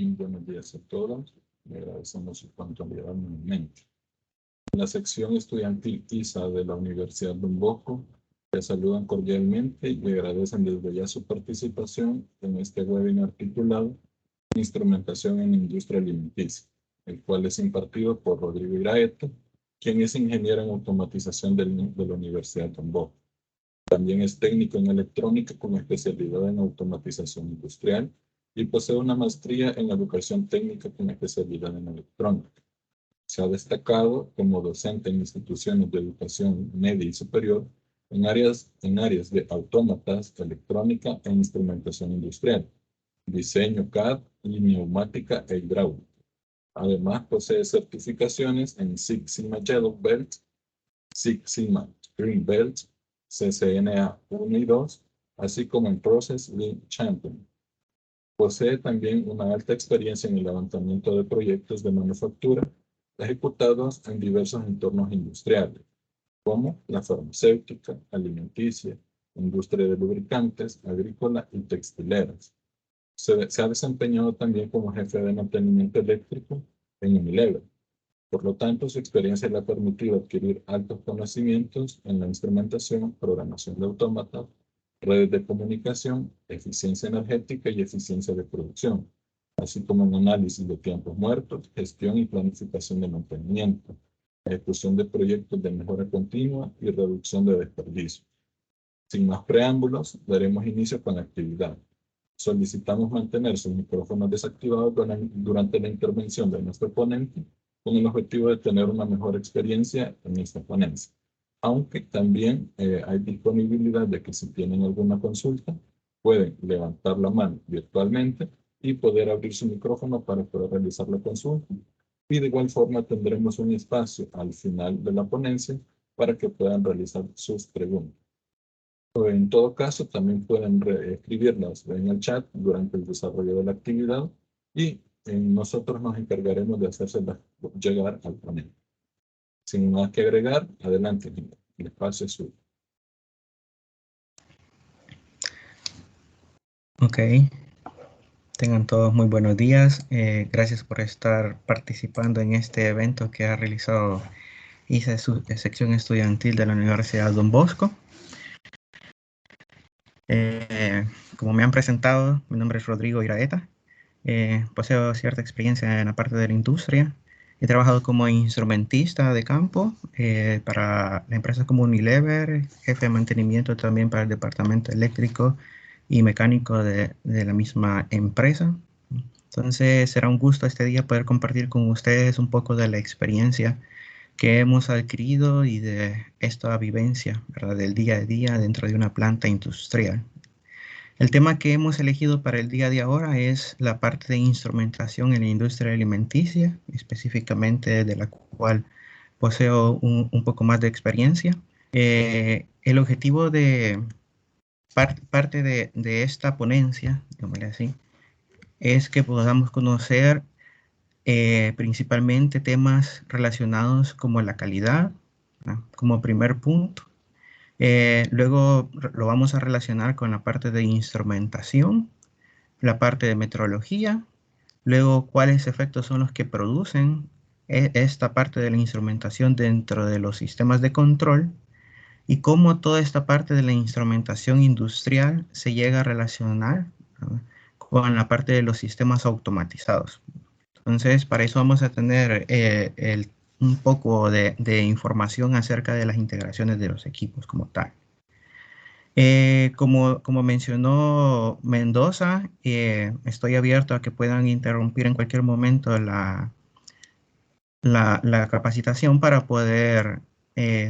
Buenos días a todos. Le agradecemos su puntualidad nuevamente. En la sección estudiantil ISA de la Universidad Don Bosco, les saludan cordialmente y le agradecen desde ya su participación en este webinar titulado Instrumentación en Industria Alimenticia, el cual es impartido por Rodrigo Iraeta, quien es ingeniero en automatización de la Universidad Don Bosco. También es técnico en electrónica con especialidad en automatización industrial y posee una maestría en educación técnica con especialidad en electrónica. Se ha destacado como docente en instituciones de educación media y superior en áreas de autómatas, electrónica e instrumentación industrial, diseño CAD y neumática e hidráulica. Además, posee certificaciones en Six Sigma Yellow Belt, Six Sigma Green Belt, CCNA 1 y 2, así como en Process Lean Champion. Posee también una alta experiencia en el levantamiento de proyectos de manufactura ejecutados en diversos entornos industriales, como la farmacéutica, alimenticia, industria de lubricantes, agrícola y textileras. Se ha desempeñado también como jefe de mantenimiento eléctrico en Unilever. Por lo tanto, su experiencia le ha permitido adquirir altos conocimientos en la instrumentación, programación de autómatas, redes de comunicación, eficiencia energética y eficiencia de producción, así como en análisis de tiempos muertos, gestión y planificación de mantenimiento, ejecución de proyectos de mejora continua y reducción de desperdicios. Sin más preámbulos, daremos inicio con la actividad. Solicitamos mantener sus micrófonos desactivados durante la intervención de nuestro ponente con el objetivo de tener una mejor experiencia en esta ponencia. Aunque también hay disponibilidad de que si tienen alguna consulta, pueden levantar la mano virtualmente y poder abrir su micrófono para poder realizar la consulta. Y de igual forma tendremos un espacio al final de la ponencia para que puedan realizar sus preguntas. En todo caso, también pueden escribirlas en el chat durante el desarrollo de la actividad y nosotros nos encargaremos de hacérselas llegar al ponente. Sin más que agregar, adelante, el espacio es suyo. Ok, tengan todos muy buenos días. Gracias por estar participando en este evento que ha realizado ISA, sección estudiantil de la Universidad Don Bosco. Como me han presentado, mi nombre es Rodrigo Iraeta. Poseo cierta experiencia en la parte de la industria. He trabajado como instrumentista de campo para empresas como Unilever, jefe de mantenimiento también para el departamento eléctrico y mecánico de la misma empresa. Entonces será un gusto este día poder compartir con ustedes un poco de la experiencia que hemos adquirido y de esta vivencia, ¿verdad?, del día a día dentro de una planta industrial. El tema que hemos elegido para el día de ahora es la parte de instrumentación en la industria alimenticia, específicamente de la cual poseo un poco más de experiencia. El objetivo de parte de esta ponencia, digámosle así, es que podamos conocer principalmente temas relacionados como la calidad, ¿no?, como primer punto. Luego lo vamos a relacionar con la parte de instrumentación, la parte de metrología, luego cuáles efectos son los que producen esta parte de la instrumentación dentro de los sistemas de control y cómo toda esta parte de la instrumentación industrial se llega a relacionar, ¿no?, con la parte de los sistemas automatizados. Entonces, para eso vamos a tener un poco de información acerca de las integraciones de los equipos como tal. Como mencionó Mendoza, estoy abierto a que puedan interrumpir en cualquier momento la capacitación para poder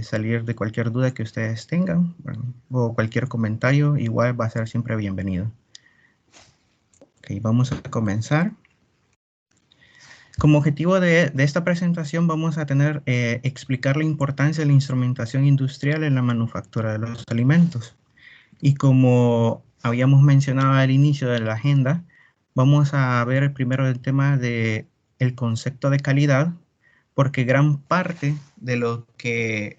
salir de cualquier duda que ustedes tengan, ¿verdad?, o cualquier comentario, igual va a ser siempre bienvenido. Ok, vamos a comenzar. Como objetivo de esta presentación vamos a tener explicar la importancia de la instrumentación industrial en la manufactura de los alimentos. Y como habíamos mencionado al inicio de la agenda, vamos a ver primero el tema del concepto de calidad, porque gran parte de lo que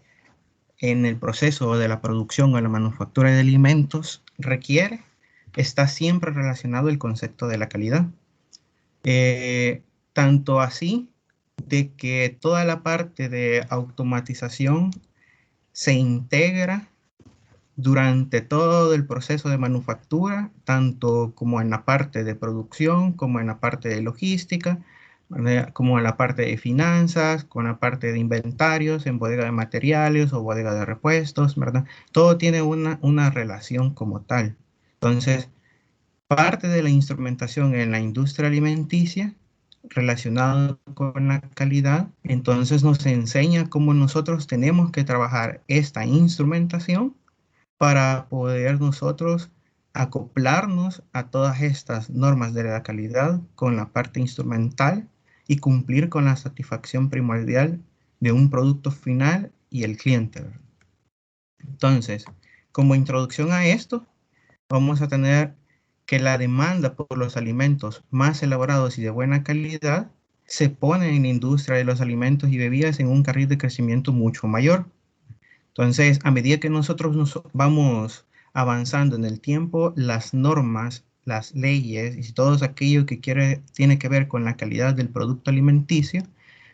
en el proceso de la producción o la manufactura de alimentos requiere está siempre relacionado al concepto de la calidad. Tanto así de que toda la parte de automatización se integra durante todo el proceso de manufactura, tanto como en la parte de producción, como en la parte de logística, ¿verdad? Como en la parte de finanzas, con la parte de inventarios, en bodega de materiales o bodega de repuestos, ¿verdad? Todo tiene una relación como tal. Entonces, parte de la instrumentación en la industria alimenticia relacionado con la calidad, entonces nos enseña cómo nosotros tenemos que trabajar esta instrumentación para poder nosotros acoplarnos a todas estas normas de la calidad con la parte instrumental y cumplir con la satisfacción primordial de un producto final y el cliente. Entonces, como introducción a esto, vamos a tener que la demanda por los alimentos más elaborados y de buena calidad se pone en la industria de los alimentos y bebidas en un carril de crecimiento mucho mayor. Entonces, a medida que nosotros nos vamos avanzando en el tiempo, las normas, las leyes y todo aquello que tiene que ver con la calidad del producto alimenticio,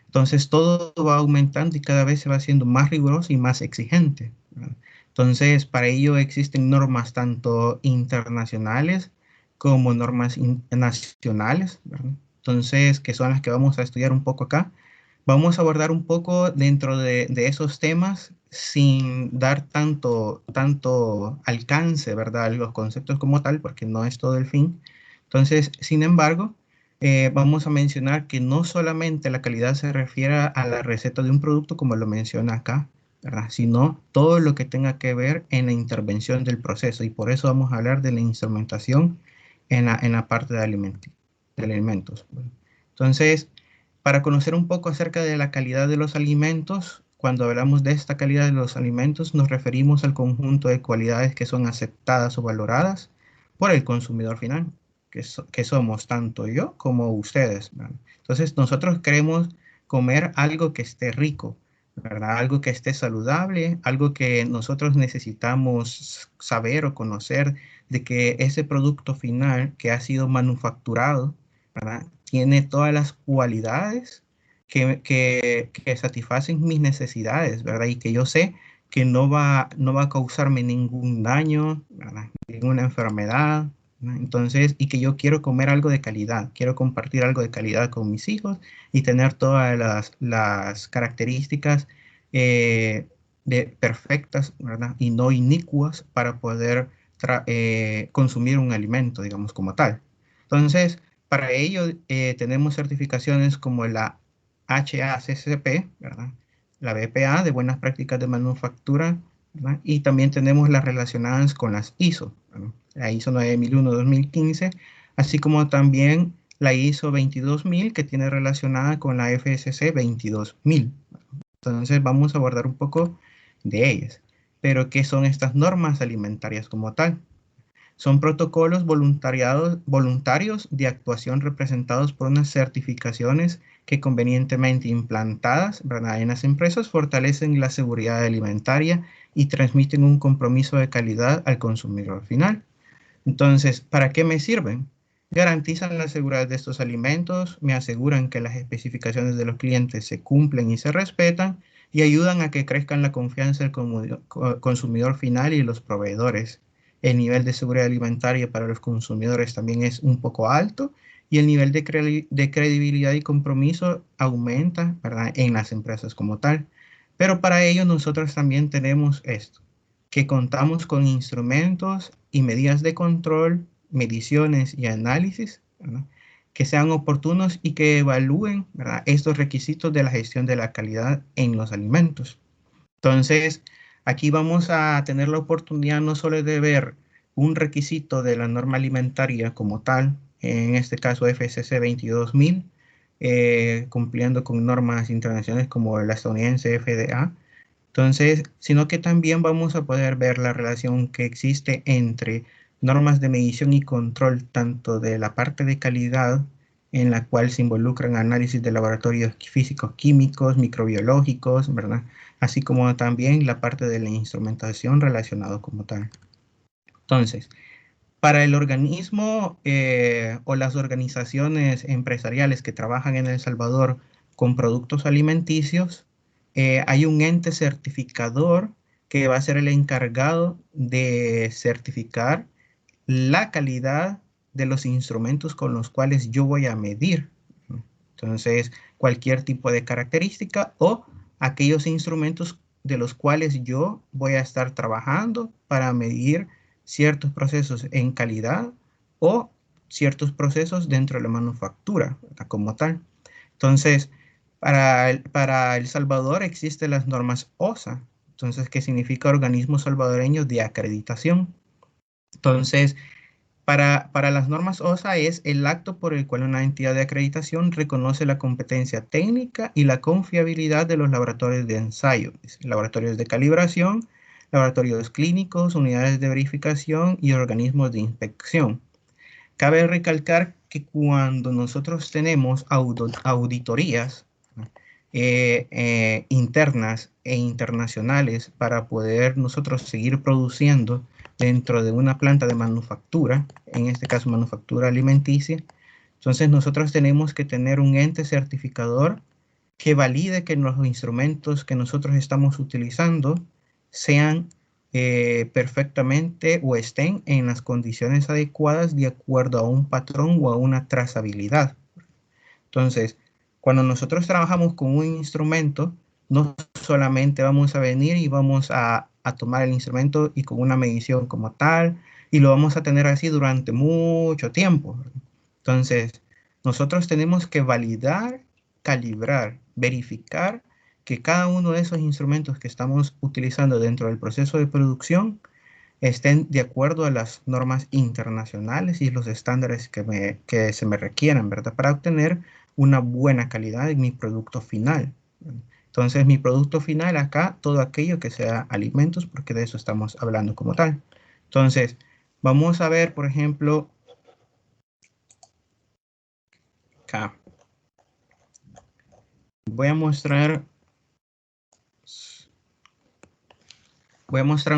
entonces todo va aumentando y cada vez se va haciendo más riguroso y más exigente, ¿verdad? Entonces, para ello existen normas tanto internacionales como normas nacionales, ¿verdad? Entonces, que son las que vamos a estudiar un poco acá. Vamos a abordar un poco dentro de esos temas sin dar tanto alcance, ¿verdad? A los conceptos como tal, porque no es todo el fin. Entonces, sin embargo, vamos a mencionar que no solamente la calidad se refiere a la receta de un producto, como lo menciona acá, ¿verdad? Sino todo lo que tenga que ver en la intervención del proceso. Y por eso vamos a hablar de la instrumentación en la parte de alimentos. Entonces, para conocer un poco acerca de la calidad de los alimentos, cuando hablamos de esta calidad de los alimentos, nos referimos al conjunto de cualidades que son aceptadas o valoradas por el consumidor final, que somos tanto yo como ustedes, ¿verdad? Entonces, nosotros queremos comer algo que esté rico, ¿verdad? Algo que esté saludable, algo que nosotros necesitamos saber o conocer de que ese producto final que ha sido manufacturado, ¿verdad? Tiene todas las cualidades que satisfacen mis necesidades, ¿verdad? Y que yo sé que no va a causarme ningún daño, ¿verdad? Ninguna enfermedad, ¿no? Entonces, y que yo quiero comer algo de calidad, quiero compartir algo de calidad con mis hijos y tener todas las características perfectas, ¿verdad? Y no inicuas para poder consumir un alimento, digamos, como tal. Entonces, para ello tenemos certificaciones como la HACCP, ¿verdad? La BPA de Buenas Prácticas de Manufactura, ¿verdad? Y también tenemos las relacionadas con las ISO, ¿verdad? La ISO 9001-2015, así como también la ISO 22000 que tiene relacionada con la FSC 22000. Entonces vamos a abordar un poco de ellas. Pero, ¿qué son estas normas alimentarias como tal? Son protocolos voluntarios de actuación representados por unas certificaciones que convenientemente implantadas, ¿verdad?, en las empresas fortalecen la seguridad alimentaria y transmiten un compromiso de calidad al consumidor final. Entonces, ¿para qué me sirven? Garantizan la seguridad de estos alimentos, me aseguran que las especificaciones de los clientes se cumplen y se respetan y ayudan a que crezcan la confianza del consumidor final y los proveedores. El nivel de seguridad alimentaria para los consumidores también es un poco alto y el nivel de credibilidad y compromiso aumenta, ¿verdad?, en las empresas como tal. Pero para ello nosotros también tenemos esto, que contamos con instrumentos y medidas de control, mediciones y análisis, ¿verdad?, que sean oportunos y que evalúen, ¿verdad?, estos requisitos de la gestión de la calidad en los alimentos. Entonces, aquí vamos a tener la oportunidad no solo de ver un requisito de la norma alimentaria como tal, en este caso FSC 22000, cumpliendo con normas internacionales como la estadounidense FDA, entonces, sino que también vamos a poder ver la relación que existe entre normas de medición y control, tanto de la parte de calidad, en la cual se involucran análisis de laboratorios físicos, químicos, microbiológicos, ¿verdad? Así como también la parte de la instrumentación relacionada como tal. Entonces, Para el organismo o las organizaciones empresariales que trabajan en El Salvador con productos alimenticios, hay un ente certificador que va a ser el encargado de certificar la calidad de los instrumentos con los cuales yo voy a medir. Entonces, cualquier tipo de característica o aquellos instrumentos de los cuales yo voy a estar trabajando para medir ciertos procesos en calidad o ciertos procesos dentro de la manufactura como tal. Entonces, para El Salvador existen las normas OSA, entonces, que significa Organismo Salvadoreño de Acreditación. Entonces, para las normas OSA es el acto por el cual una entidad de acreditación reconoce la competencia técnica y la confiabilidad de los laboratorios de ensayo, laboratorios de calibración, laboratorios clínicos, unidades de verificación y organismos de inspección. Cabe recalcar que cuando nosotros tenemos auditorías internas e internacionales para poder nosotros seguir produciendo dentro de una planta de manufactura, en este caso manufactura alimenticia, entonces nosotros tenemos que tener un ente certificador que valide que los instrumentos que nosotros estamos utilizando sean perfectamente o estén en las condiciones adecuadas de acuerdo a un patrón o a una trazabilidad. Entonces, cuando nosotros trabajamos con un instrumento, no solamente vamos a venir y vamos a tomar el instrumento y con una medición como tal, y lo vamos a tener así durante mucho tiempo. Entonces, nosotros tenemos que validar, calibrar, verificar que cada uno de esos instrumentos que estamos utilizando dentro del proceso de producción estén de acuerdo a las normas internacionales y los estándares que se me requieran, ¿verdad? Para obtener una buena calidad en mi producto final. Entonces, mi producto final acá, todo aquello que sea alimentos, porque de eso estamos hablando como tal. Entonces, vamos a ver, por ejemplo, acá. Voy a mostrar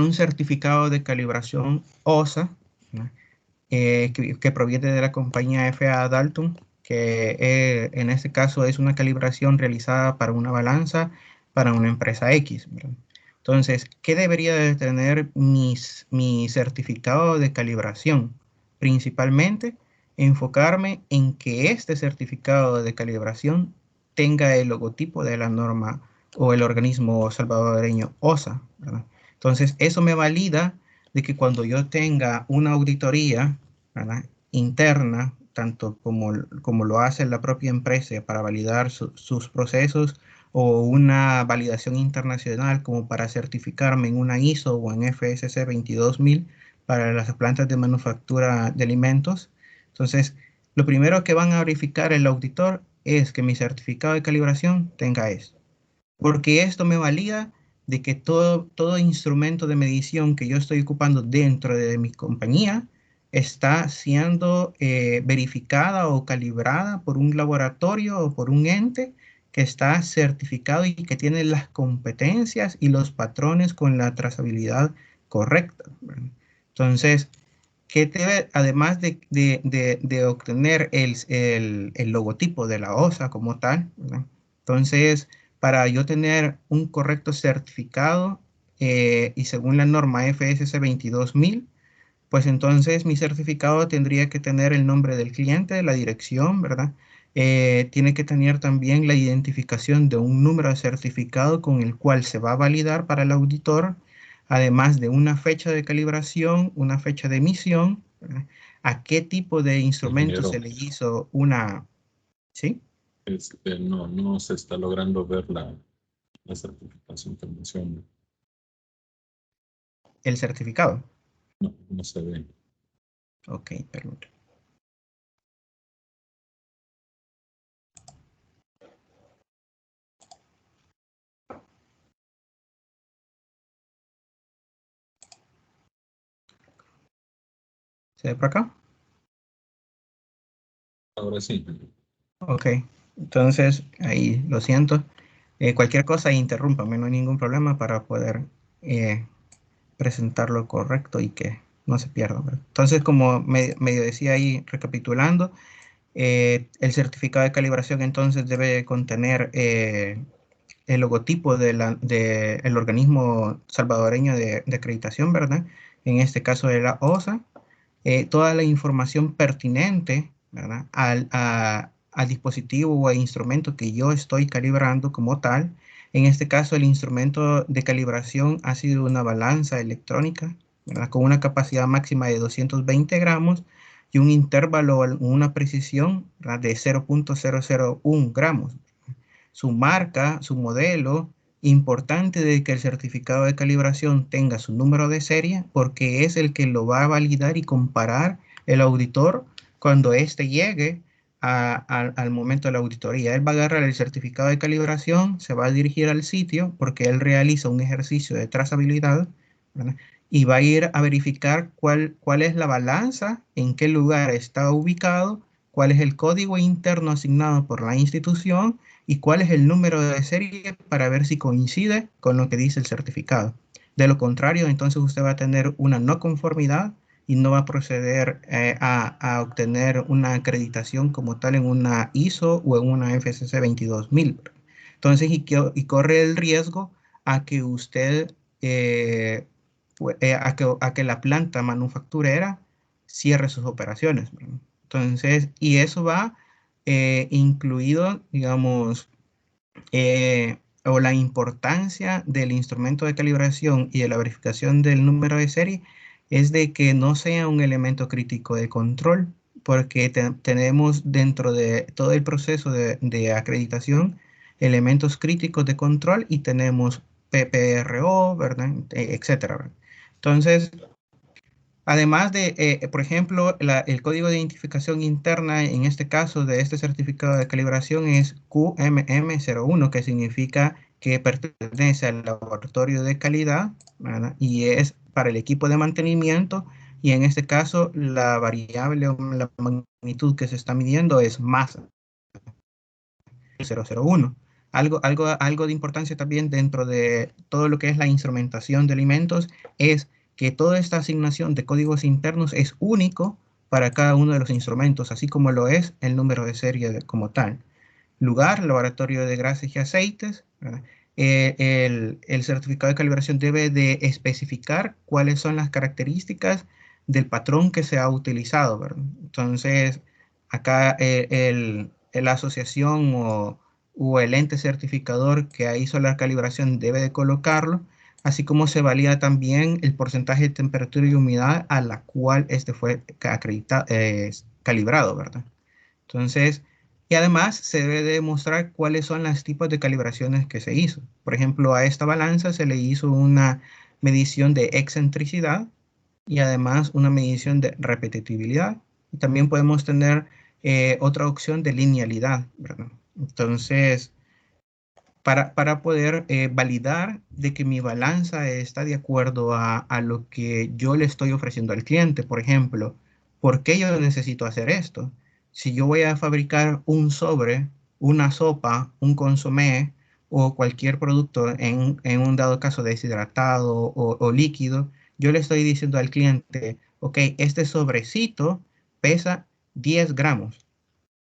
un certificado de calibración OSA, ¿no? Que proviene de la compañía F.A. Dalton, que en este caso es una calibración realizada para una balanza para una empresa X, ¿verdad? Entonces, ¿qué debería de tener mi certificado de calibración? Principalmente, enfocarme en que este certificado de calibración tenga el logotipo de la norma o el organismo salvadoreño OSA, ¿verdad? Entonces, eso me valida de que cuando yo tenga una auditoría, ¿verdad?, interna, tanto como lo hace la propia empresa para validar sus procesos, o una validación internacional como para certificarme en una ISO o en FSC 22000 para las plantas de manufactura de alimentos. Entonces, lo primero que van a verificar el auditor es que mi certificado de calibración tenga esto, porque esto me valida de que todo instrumento de medición que yo estoy ocupando dentro de mi compañía está siendo verificada o calibrada por un laboratorio o por un ente que está certificado y que tiene las competencias y los patrones con la trazabilidad correcta, ¿verdad? Entonces, además de obtener el logotipo de la OSA como tal, ¿verdad? Entonces, para yo tener un correcto certificado y según la norma FSC 22000, pues entonces mi certificado tendría que tener el nombre del cliente, la dirección, ¿verdad? Tiene que tener también la identificación de un número de certificado con el cual se va a validar para el auditor, además de una fecha de calibración, una fecha de emisión, ¿verdad? A qué tipo de instrumento se Ingeniero, le hizo una, ¿sí? no se está logrando ver la certificación que menciona. El certificado. No se ve. Ok, permítame. ¿Se ve por acá? Ahora sí. Ok, entonces ahí lo siento. Cualquier cosa, interrúmpame, no hay ningún problema para poder presentarlo correcto y que no se pierdan, ¿verdad? Entonces, como medio decía ahí, recapitulando, el certificado de calibración entonces debe contener el logotipo del organismo salvadoreño de acreditación, ¿verdad? En este caso de la OSA, toda la información pertinente, ¿verdad? Al dispositivo o al instrumento que yo estoy calibrando como tal. En este caso, el instrumento de calibración ha sido una balanza electrónica, ¿verdad? Con una capacidad máxima de 220 gramos y un intervalo o una precisión, ¿verdad? De 0.001 gramos. Su marca, su modelo, importante de que el certificado de calibración tenga su número de serie porque es el que lo va a validar y comparar el auditor cuando éste llegue al momento de la auditoría. Él va a agarrar el certificado de calibración, se va a dirigir al sitio porque él realiza un ejercicio de trazabilidad, ¿verdad? Y va a ir a verificar cuál es la balanza, en qué lugar está ubicado, cuál es el código interno asignado por la institución y cuál es el número de serie para ver si coincide con lo que dice el certificado. De lo contrario, entonces usted va a tener una no conformidad y no va a proceder a obtener una acreditación como tal en una ISO o en una FCC 22000. Entonces, y corre el riesgo a que usted, a que la planta manufacturera cierre sus operaciones, ¿verdad? Entonces, y eso va incluido, digamos, o la importancia del instrumento de calibración y de la verificación del número de serie es de que no sea un elemento crítico de control, porque tenemos dentro de todo el proceso de acreditación elementos críticos de control y tenemos PPRO, ¿verdad? Etcétera, ¿verdad? Entonces, además de, por ejemplo, el código de identificación interna, en este caso de este certificado de calibración, es QMM01, que significa que pertenece al laboratorio de calidad, ¿verdad? Y es para el equipo de mantenimiento. Y en este caso, la variable o la magnitud que se está midiendo es masa 001. Algo de importancia también dentro de todo lo que es la instrumentación de alimentos es que toda esta asignación de códigos internos es único para cada uno de los instrumentos, así como lo es el número de serie como tal. Lugar, laboratorio de grasas y aceites, ¿verdad? El certificado de calibración debe de especificar cuáles son las características del patrón que se ha utilizado, ¿verdad? Entonces, acá la asociación o el ente certificador que hizo la calibración debe de colocarlo, así como se valida también el porcentaje de temperatura y humedad a la cual este fue calibrado, ¿verdad? Entonces, y además se debe demostrar cuáles son los tipos de calibraciones que se hizo. Por ejemplo, a esta balanza se le hizo una medición de excentricidad y además una medición de repetitividad. Y también podemos tener otra opción de linealidad, ¿verdad? Entonces, para poder validar de que mi balanza está de acuerdo a lo que yo le estoy ofreciendo al cliente. Por ejemplo, ¿por qué yo necesito hacer esto? Si yo voy a fabricar un sobre, una sopa, un consomé o cualquier producto en un dado caso deshidratado o líquido, yo le estoy diciendo al cliente, ok, este sobrecito pesa 10 gramos.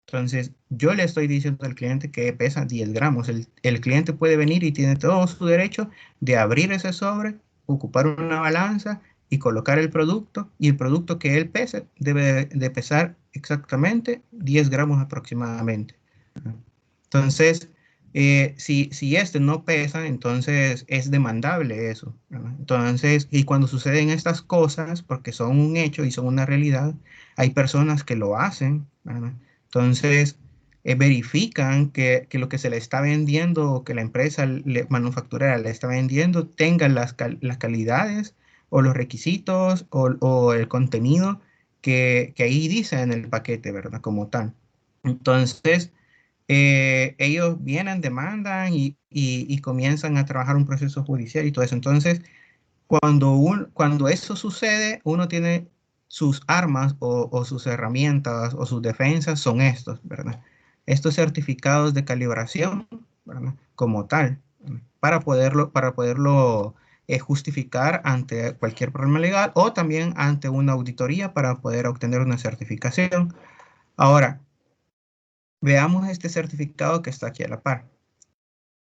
Entonces, yo le estoy diciendo al cliente que pesa 10 gramos. El cliente puede venir y tiene todo su derecho de abrir ese sobre, ocupar una balanza y colocar el producto. Y el producto que él pese debe de pesar exactamente 10 gramos aproximadamente. Entonces, si este no pesa, entonces es demandable eso, ¿verdad? Entonces, y cuando suceden estas cosas, porque son un hecho y son una realidad, hay personas que lo hacen, ¿verdad? Entonces, verifican que lo que se le está vendiendo o que la empresa manufacturera le está vendiendo tenga las calidades o los requisitos o el contenido que ahí dice en el paquete, ¿verdad? Como tal. Entonces, ellos vienen, demandan y comienzan a trabajar un proceso judicial y todo eso. Entonces, cuando eso sucede, uno tiene sus armas o sus herramientas o sus defensas son estos, ¿verdad? Estos certificados de calibración, ¿verdad? Como tal, ¿verdad? Para poderlo justificar ante cualquier problema legal o también ante una auditoría para poder obtener una certificación. Ahora, veamos este certificado que está aquí a la par.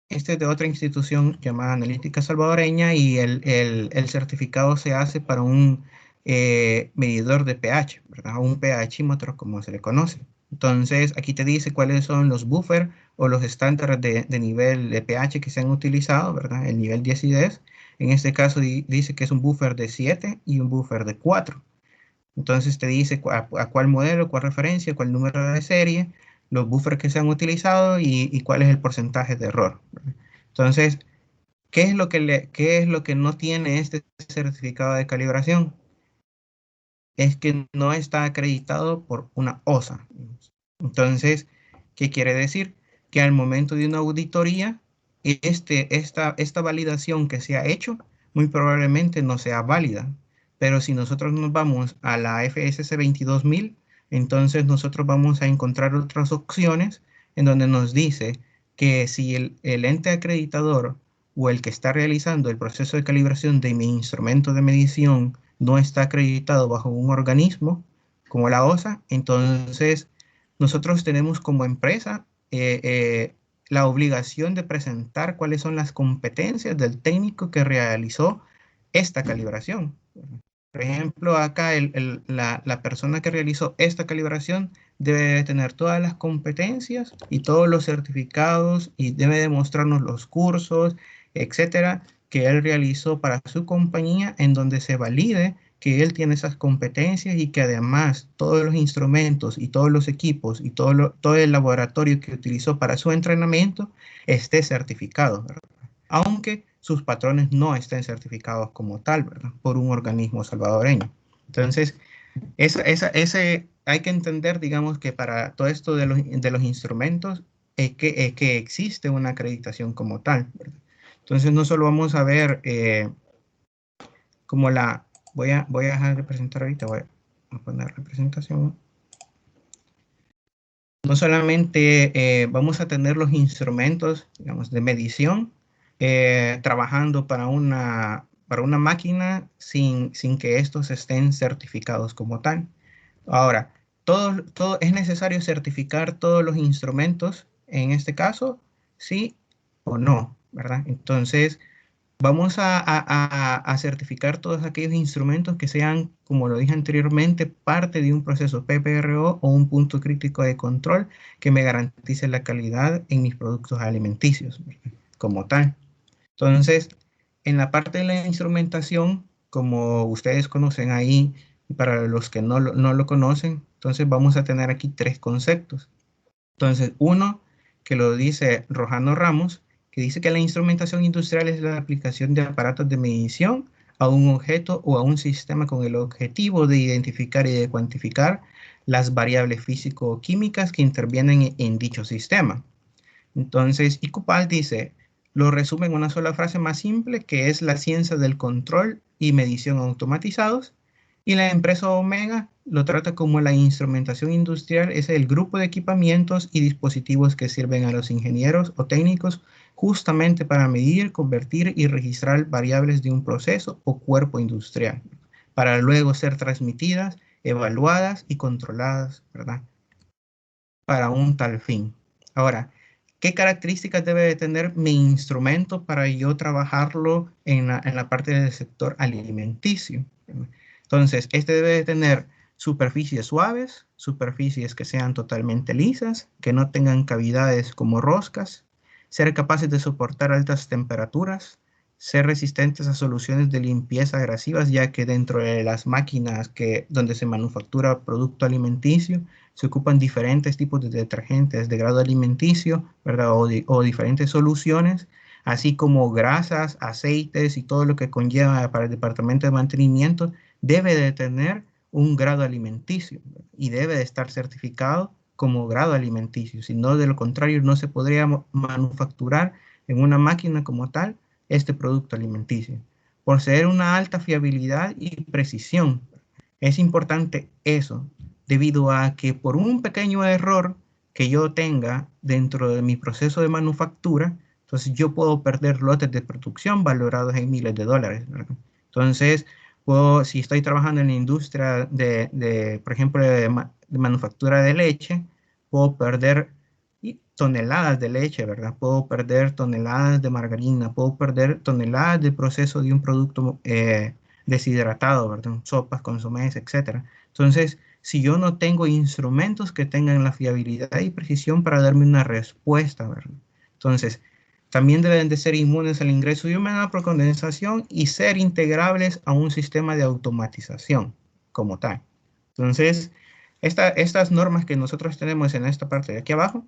Este es de otra institución llamada Analítica Salvadoreña y el certificado se hace para un medidor de pH, ¿verdad? Un pHímetro como se le conoce. Entonces, aquí te dice cuáles son los buffers o los estándares de nivel de pH que se han utilizado, ¿verdad? El nivel 10 y 10. En este caso dice que es un buffer de 7 y un buffer de 4. Entonces te dice a cuál modelo, cuál referencia, cuál número de serie, los buffers que se han utilizado y cuál es el porcentaje de error. Entonces, qué es lo que no tiene este certificado de calibración? Es que no está acreditado por una OSA. Entonces, ¿qué quiere decir? Que al momento de una auditoría, esta validación que se ha hecho muy probablemente no sea válida. Pero si nosotros nos vamos a la FSC 22000, entonces nosotros vamos a encontrar otras opciones en donde nos dice que si el ente acreditador o el que está realizando el proceso de calibración de mi instrumento de medición no está acreditado bajo un organismo como la OSA, entonces nosotros tenemos como empresa la obligación de presentar cuáles son las competencias del técnico que realizó esta calibración. Por ejemplo, acá la persona que realizó esta calibración debe tener todas las competencias y todos los certificados y debe demostrarnos los cursos, etcétera, que él realizó para su compañía en donde se valide que él tiene esas competencias y que además todos los instrumentos y todos los equipos y todo el laboratorio que utilizó para su entrenamiento esté certificado, ¿verdad? Aunque sus patrones no estén certificados como tal, ¿verdad? Por un organismo salvadoreño. Entonces, ese hay que entender, digamos, que para todo esto de los instrumentos es que existe una acreditación como tal, ¿verdad? Entonces, no solo vamos a ver como voy a dejar de presentar ahorita, voy a poner la presentación. No solamente vamos a tener los instrumentos, digamos, de medición trabajando para una máquina sin que estos estén certificados como tal. Ahora, es necesario certificar todos los instrumentos, en este caso, sí o no, ¿verdad? Entonces, vamos a certificar todos aquellos instrumentos que sean, como lo dije anteriormente, parte de un proceso PPRO o un punto crítico de control que me garantice la calidad en mis productos alimenticios, ¿verdad? Como tal. Entonces, en la parte de la instrumentación, como ustedes conocen ahí, y para los que no lo conocen, entonces vamos a tener aquí tres conceptos. Entonces, uno que lo dice Rojano Ramos, que dice que la instrumentación industrial es la aplicación de aparatos de medición a un objeto o a un sistema con el objetivo de identificar y de cuantificar las variables físico-químicas que intervienen en dicho sistema. Entonces, Icupal dice, lo resume en una sola frase más simple, que es la ciencia del control y medición automatizados. Y la empresa Omega lo trata como la instrumentación industrial, es el grupo de equipamientos y dispositivos que sirven a los ingenieros o técnicos justamente para medir, convertir y registrar variables de un proceso o cuerpo industrial, para luego ser transmitidas, evaluadas y controladas, ¿verdad? Para un tal fin. Ahora, ¿qué características debe de tener mi instrumento para yo trabajarlo en la parte del sector alimenticio? Entonces, este debe de tener superficies suaves, superficies que sean totalmente lisas, que no tengan cavidades como roscas, ser capaces de soportar altas temperaturas, ser resistentes a soluciones de limpieza agresivas, ya que dentro de las máquinas donde se manufactura producto alimenticio, se ocupan diferentes tipos de detergentes de grado alimenticio, ¿verdad? O diferentes soluciones, así como grasas, aceites y todo lo que conlleva para el departamento de mantenimiento, debe de tener un grado alimenticio y debe de estar certificado como grado alimenticio. Si no, de lo contrario, no se podría manufacturar en una máquina como tal este producto alimenticio. Por ser una alta fiabilidad y precisión, es importante eso, debido a que por un pequeño error que yo tenga dentro de mi proceso de manufactura, Entonces yo puedo perder lotes de producción valorados en miles de dólares, ¿verdad? Entonces, si estoy trabajando en la industria por ejemplo, de manufactura de leche, puedo perder toneladas de leche, ¿verdad? Puedo perder toneladas de margarina, puedo perder toneladas de proceso de un producto deshidratado, ¿verdad? Sopas, consomés, etcétera. Entonces, si yo no tengo instrumentos que tengan la fiabilidad y precisión para darme una respuesta, ¿verdad? Entonces, también deben de ser inmunes al ingreso de humedad por condensación y ser integrables a un sistema de automatización como tal. Entonces, estas normas que nosotros tenemos en esta parte de aquí abajo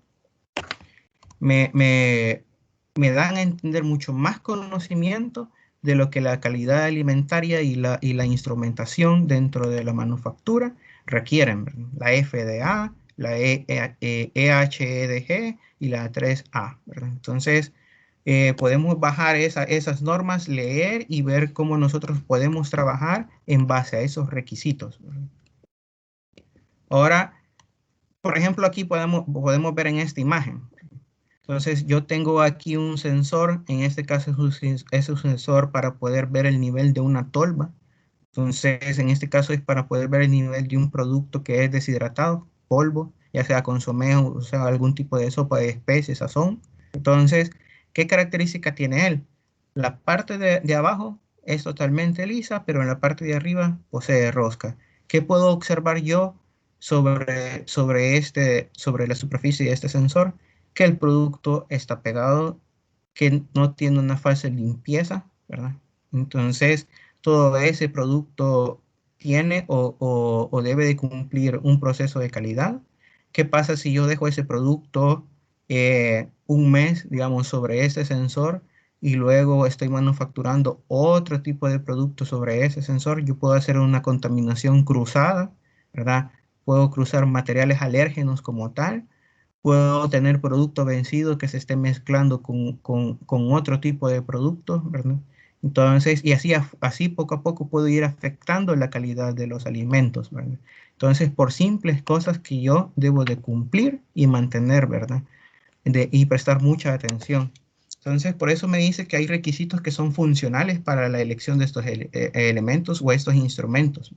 me, me, me dan a entender mucho más conocimiento de lo que la calidad alimentaria y la instrumentación dentro de la manufactura requieren, ¿verdad? La FDA, la EHEDG y la 3A, ¿verdad? Entonces, podemos bajar esas normas, leer y ver cómo nosotros podemos trabajar en base a esos requisitos, ¿verdad? Ahora, por ejemplo, aquí podemos ver en esta imagen. Entonces, yo tengo aquí un sensor, en este caso es un sensor para poder ver el nivel de una tolva. Entonces, en este caso es para poder ver el nivel de un producto que es deshidratado, polvo, ya sea consomé o sea algún tipo de sopa de especies, sazón. Entonces, ¿qué característica tiene él? La parte de abajo es totalmente lisa, pero en la parte de arriba posee rosca. ¿Qué puedo observar yo sobre la superficie de este sensor? Que el producto está pegado, que no tiene una fase de limpieza, ¿verdad? Entonces, todo ese producto tiene o debe de cumplir un proceso de calidad. ¿Qué pasa si yo dejo ese producto un mes, digamos, sobre ese sensor y luego estoy manufacturando otro tipo de producto sobre ese sensor? Yo puedo hacer una contaminación cruzada, ¿verdad? Puedo cruzar materiales alérgenos como tal. Puedo tener producto vencido que se esté mezclando con otro tipo de producto, ¿verdad? Entonces, y así poco a poco puedo ir afectando la calidad de los alimentos, ¿verdad? Entonces, por simples cosas que yo debo de cumplir y mantener, ¿verdad? Y prestar mucha atención. Entonces, por eso me dice que hay requisitos que son funcionales para la elección de estos elementos o estos instrumentos.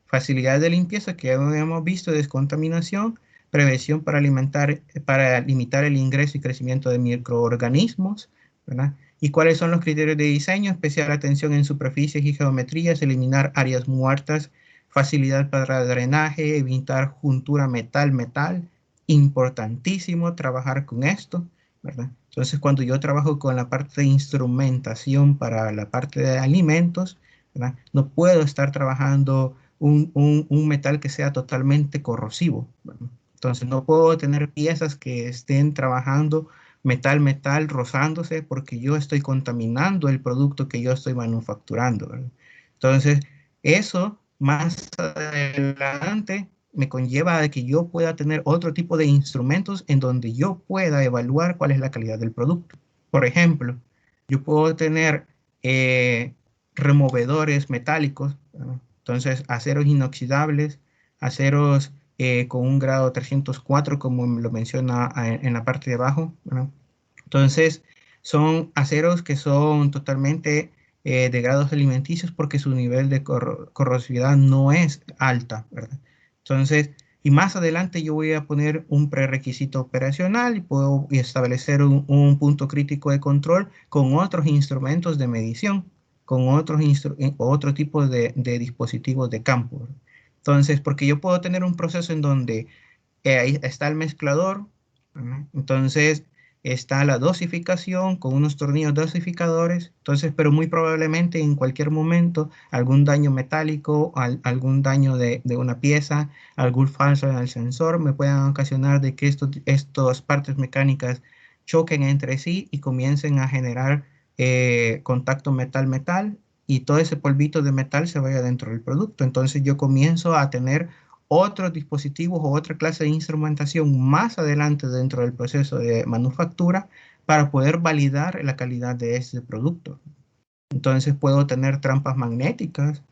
Facilidad de limpieza que ya hemos visto, descontaminación, prevención para limitar el ingreso y crecimiento de microorganismos, ¿verdad? ¿Y cuáles son los criterios de diseño? Especial atención en superficies y geometrías, eliminar áreas muertas, facilidad para drenaje, evitar juntura metal-metal, importantísimo trabajar con esto, ¿verdad? Entonces, cuando yo trabajo con la parte de instrumentación para la parte de alimentos, ¿verdad? No puedo estar trabajando un metal que sea totalmente corrosivo, ¿verdad? Entonces no puedo tener piezas que estén trabajando metal rozándose porque yo estoy contaminando el producto que yo estoy manufacturando, ¿verdad? Entonces, eso más adelante me conlleva a que yo pueda tener otro tipo de instrumentos en donde yo pueda evaluar cuál es la calidad del producto. Por ejemplo, yo puedo tener removedores metálicos, ¿verdad? Entonces, aceros inoxidables, aceros con un grado 304, como lo menciona en la parte de abajo, ¿verdad? Entonces, son aceros que son totalmente de grados alimenticios porque su nivel de corrosividad no es alta, ¿verdad? Entonces, y más adelante yo voy a poner un prerequisito operacional y puedo establecer un punto crítico de control con otros instrumentos de medición, con otro tipo de dispositivos de campo, ¿verdad? Entonces, porque yo puedo tener un proceso en donde ahí está el mezclador, ¿verdad? Entonces está la dosificación con unos tornillos dosificadores, entonces, pero muy probablemente en cualquier momento algún daño metálico, algún daño de una pieza, algún falso en el sensor me puedan ocasionar de que estas partes mecánicas choquen entre sí y comiencen a generar contacto metal-metal y todo ese polvito de metal se vaya dentro del producto. Entonces yo comienzo a tener otros dispositivos o otra clase de instrumentación más adelante dentro del proceso de manufactura para poder validar la calidad de ese producto. Entonces puedo tener trampas magnéticas,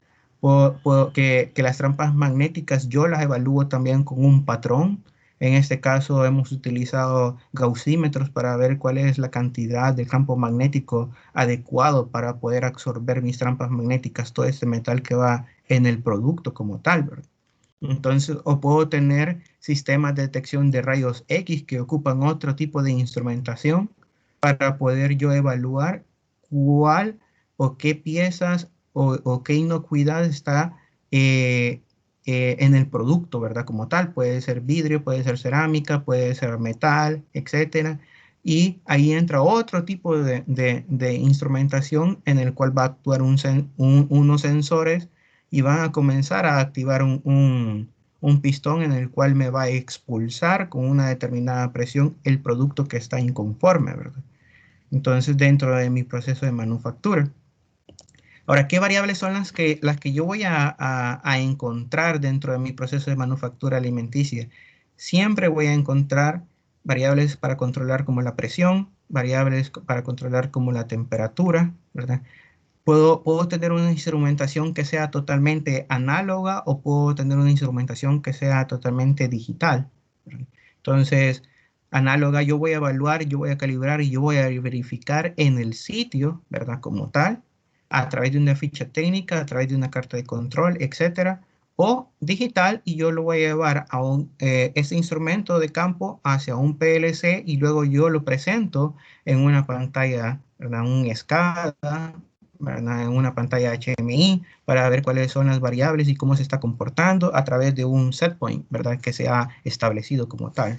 que las trampas magnéticas yo las evalúo también con un patrón. En este caso hemos utilizado gaussímetros para ver cuál es la cantidad de campo magnético adecuado para poder absorber mis trampas magnéticas, todo este metal que va en el producto como tal, ¿verdad? Entonces, o puedo tener sistemas de detección de rayos X que ocupan otro tipo de instrumentación para poder yo evaluar cuál o qué piezas o qué inocuidad está eh, en el producto, ¿verdad? Como tal, puede ser vidrio, puede ser cerámica, puede ser metal, etcétera. Y ahí entra otro tipo de instrumentación en el cual va a actuar unos sensores y van a comenzar a activar un pistón en el cual me va a expulsar con una determinada presión el producto que está inconforme, ¿verdad? Entonces, dentro de mi proceso de manufactura. Ahora, ¿qué variables son las que yo voy a encontrar dentro de mi proceso de manufactura alimenticia? Siempre voy a encontrar variables para controlar como la presión, variables para controlar como la temperatura, ¿verdad? Puedo tener una instrumentación que sea totalmente análoga o puedo tener una instrumentación que sea totalmente digital, ¿verdad? Entonces, análoga yo voy a evaluar, yo voy a calibrar y yo voy a verificar en el sitio, ¿verdad? Como tal, a través de una ficha técnica, a través de una carta de control, etcétera. O digital y yo lo voy a llevar a ese instrumento de campo hacia un PLC y luego yo lo presento en una pantalla, ¿verdad? Un SCADA, ¿verdad? En una pantalla HMI para ver cuáles son las variables y cómo se está comportando a través de un set point, ¿verdad? Que se ha establecido como tal.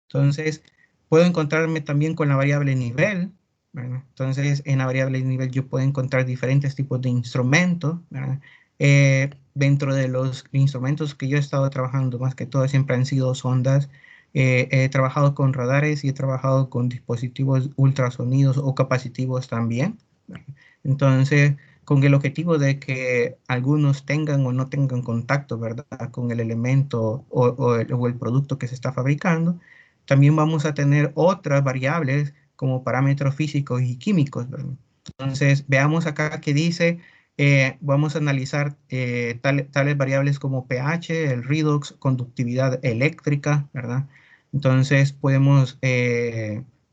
Entonces, puedo encontrarme también con la variable nivel, ¿verdad? Entonces, en la variable nivel yo puedo encontrar diferentes tipos de instrumentos, ¿verdad? Dentro de los instrumentos que yo he estado trabajando, más que todo siempre han sido sondas. He trabajado con radares y he trabajado con dispositivos ultrasonidos o capacitivos también, ¿verdad? Entonces, con el objetivo de que algunos tengan o no tengan contacto, ¿verdad? Con el elemento o el producto que se está fabricando. También vamos a tener otras variables como parámetros físicos y químicos, ¿verdad? Entonces, veamos acá que dice, vamos a analizar tales variables como pH, el redox, conductividad eléctrica, ¿verdad? Entonces, podemos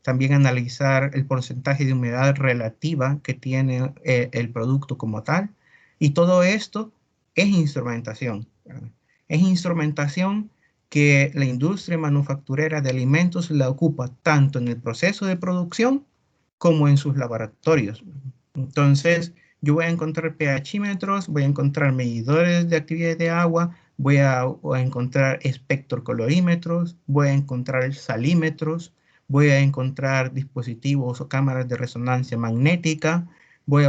también analizar el porcentaje de humedad relativa que tiene el producto como tal. Y todo esto es instrumentación, ¿verdad? Es instrumentación que la industria manufacturera de alimentos la ocupa tanto en el proceso de producción como en sus laboratorios. Entonces, yo voy a encontrar pHímetros, voy a encontrar medidores de actividad de agua, voy a encontrar espectrocolorímetros, voy a encontrar salímetros, voy a encontrar dispositivos o cámaras de resonancia magnética, voy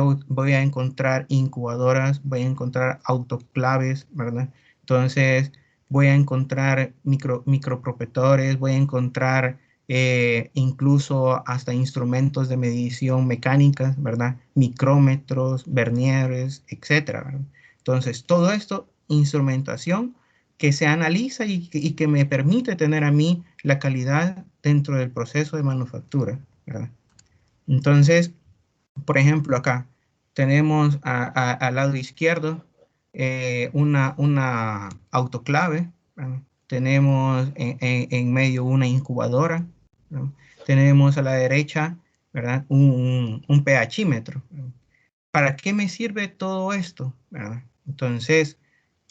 a encontrar incubadoras, voy a encontrar autoclaves, ¿verdad? Entonces, voy a encontrar micropropetores, voy a encontrar incluso hasta instrumentos de medición mecánicas, ¿verdad? Micrómetros, vernieres, etcétera, ¿verdad? Entonces, todo esto, instrumentación que se analiza y que me permite tener a mí la calidad dentro del proceso de manufactura, ¿verdad? Entonces, por ejemplo, acá tenemos al lado izquierdo una autoclave, ¿verdad? Tenemos en medio una incubadora, ¿verdad? Tenemos a la derecha, ¿verdad? Un pHímetro, ¿verdad? ¿Para qué me sirve todo esto? ¿Verdad? Entonces,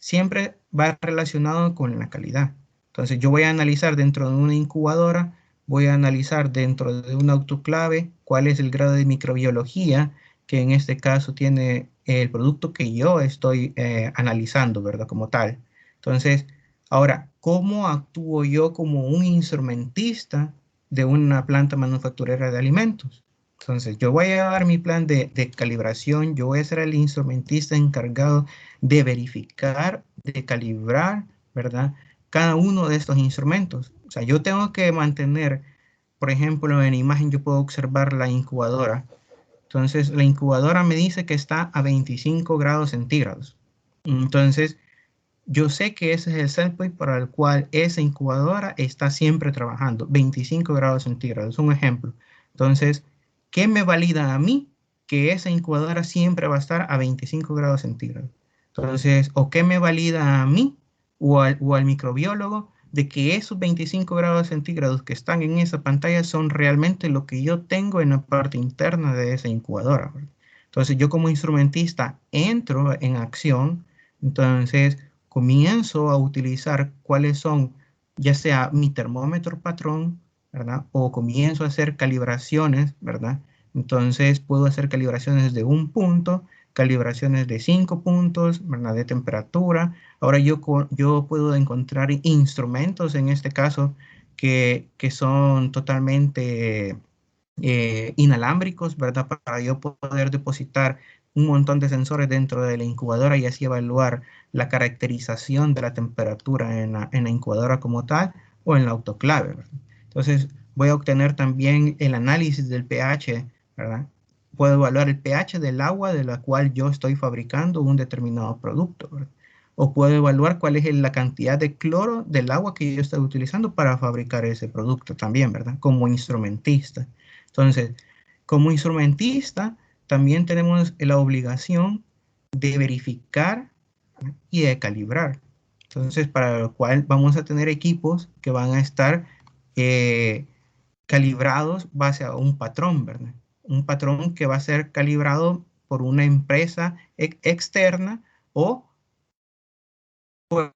siempre va relacionado con la calidad. Entonces, yo voy a analizar dentro de una incubadora, voy a analizar dentro de un autoclave cuál es el grado de microbiología que en este caso tiene el producto que yo estoy analizando, ¿verdad? Como tal. Entonces, ahora, ¿cómo actúo yo como un instrumentista de una planta manufacturera de alimentos? Entonces, yo voy a llevar mi plan de calibración, yo voy a ser el instrumentista encargado de verificar, de calibrar, ¿verdad? Cada uno de estos instrumentos. O sea, yo tengo que mantener, por ejemplo, en imagen yo puedo observar la incubadora. Entonces, la incubadora me dice que está a 25 grados centígrados. Entonces, yo sé que ese es el set point para el cual esa incubadora está siempre trabajando, 25 grados centígrados, un ejemplo. Entonces, ¿qué me valida a mí que esa incubadora siempre va a estar a 25 grados centígrados? Entonces, ¿o qué me valida a mí o al microbiólogo de que esos 25 grados centígrados que están en esa pantalla son realmente lo que yo tengo en la parte interna de esa incubadora, ¿verdad? Entonces yo como instrumentista entro en acción, entonces comienzo a utilizar cuáles son, ya sea mi termómetro patrón, ¿verdad? O comienzo a hacer calibraciones, ¿verdad? Entonces puedo hacer calibraciones de un punto, calibraciones de 5 puntos, ¿verdad? De temperatura. Ahora yo puedo encontrar instrumentos en este caso que son totalmente inalámbricos, ¿verdad? Para yo poder depositar un montón de sensores dentro de la incubadora y así evaluar la caracterización de la temperatura en la incubadora como tal o en la autoclave, ¿verdad? Entonces voy a obtener también el análisis del pH, ¿verdad? Puedo evaluar el pH del agua de la cual yo estoy fabricando un determinado producto, ¿verdad? O puedo evaluar cuál es la cantidad de cloro del agua que yo estoy utilizando para fabricar ese producto también, ¿verdad? Como instrumentista. Entonces, como instrumentista, también tenemos la obligación de verificar, ¿no? Y de calibrar. Entonces, para lo cual vamos a tener equipos que van a estar eh, calibrados base a un patrón, ¿verdad? Un patrón que va a ser calibrado por una empresa externa o puede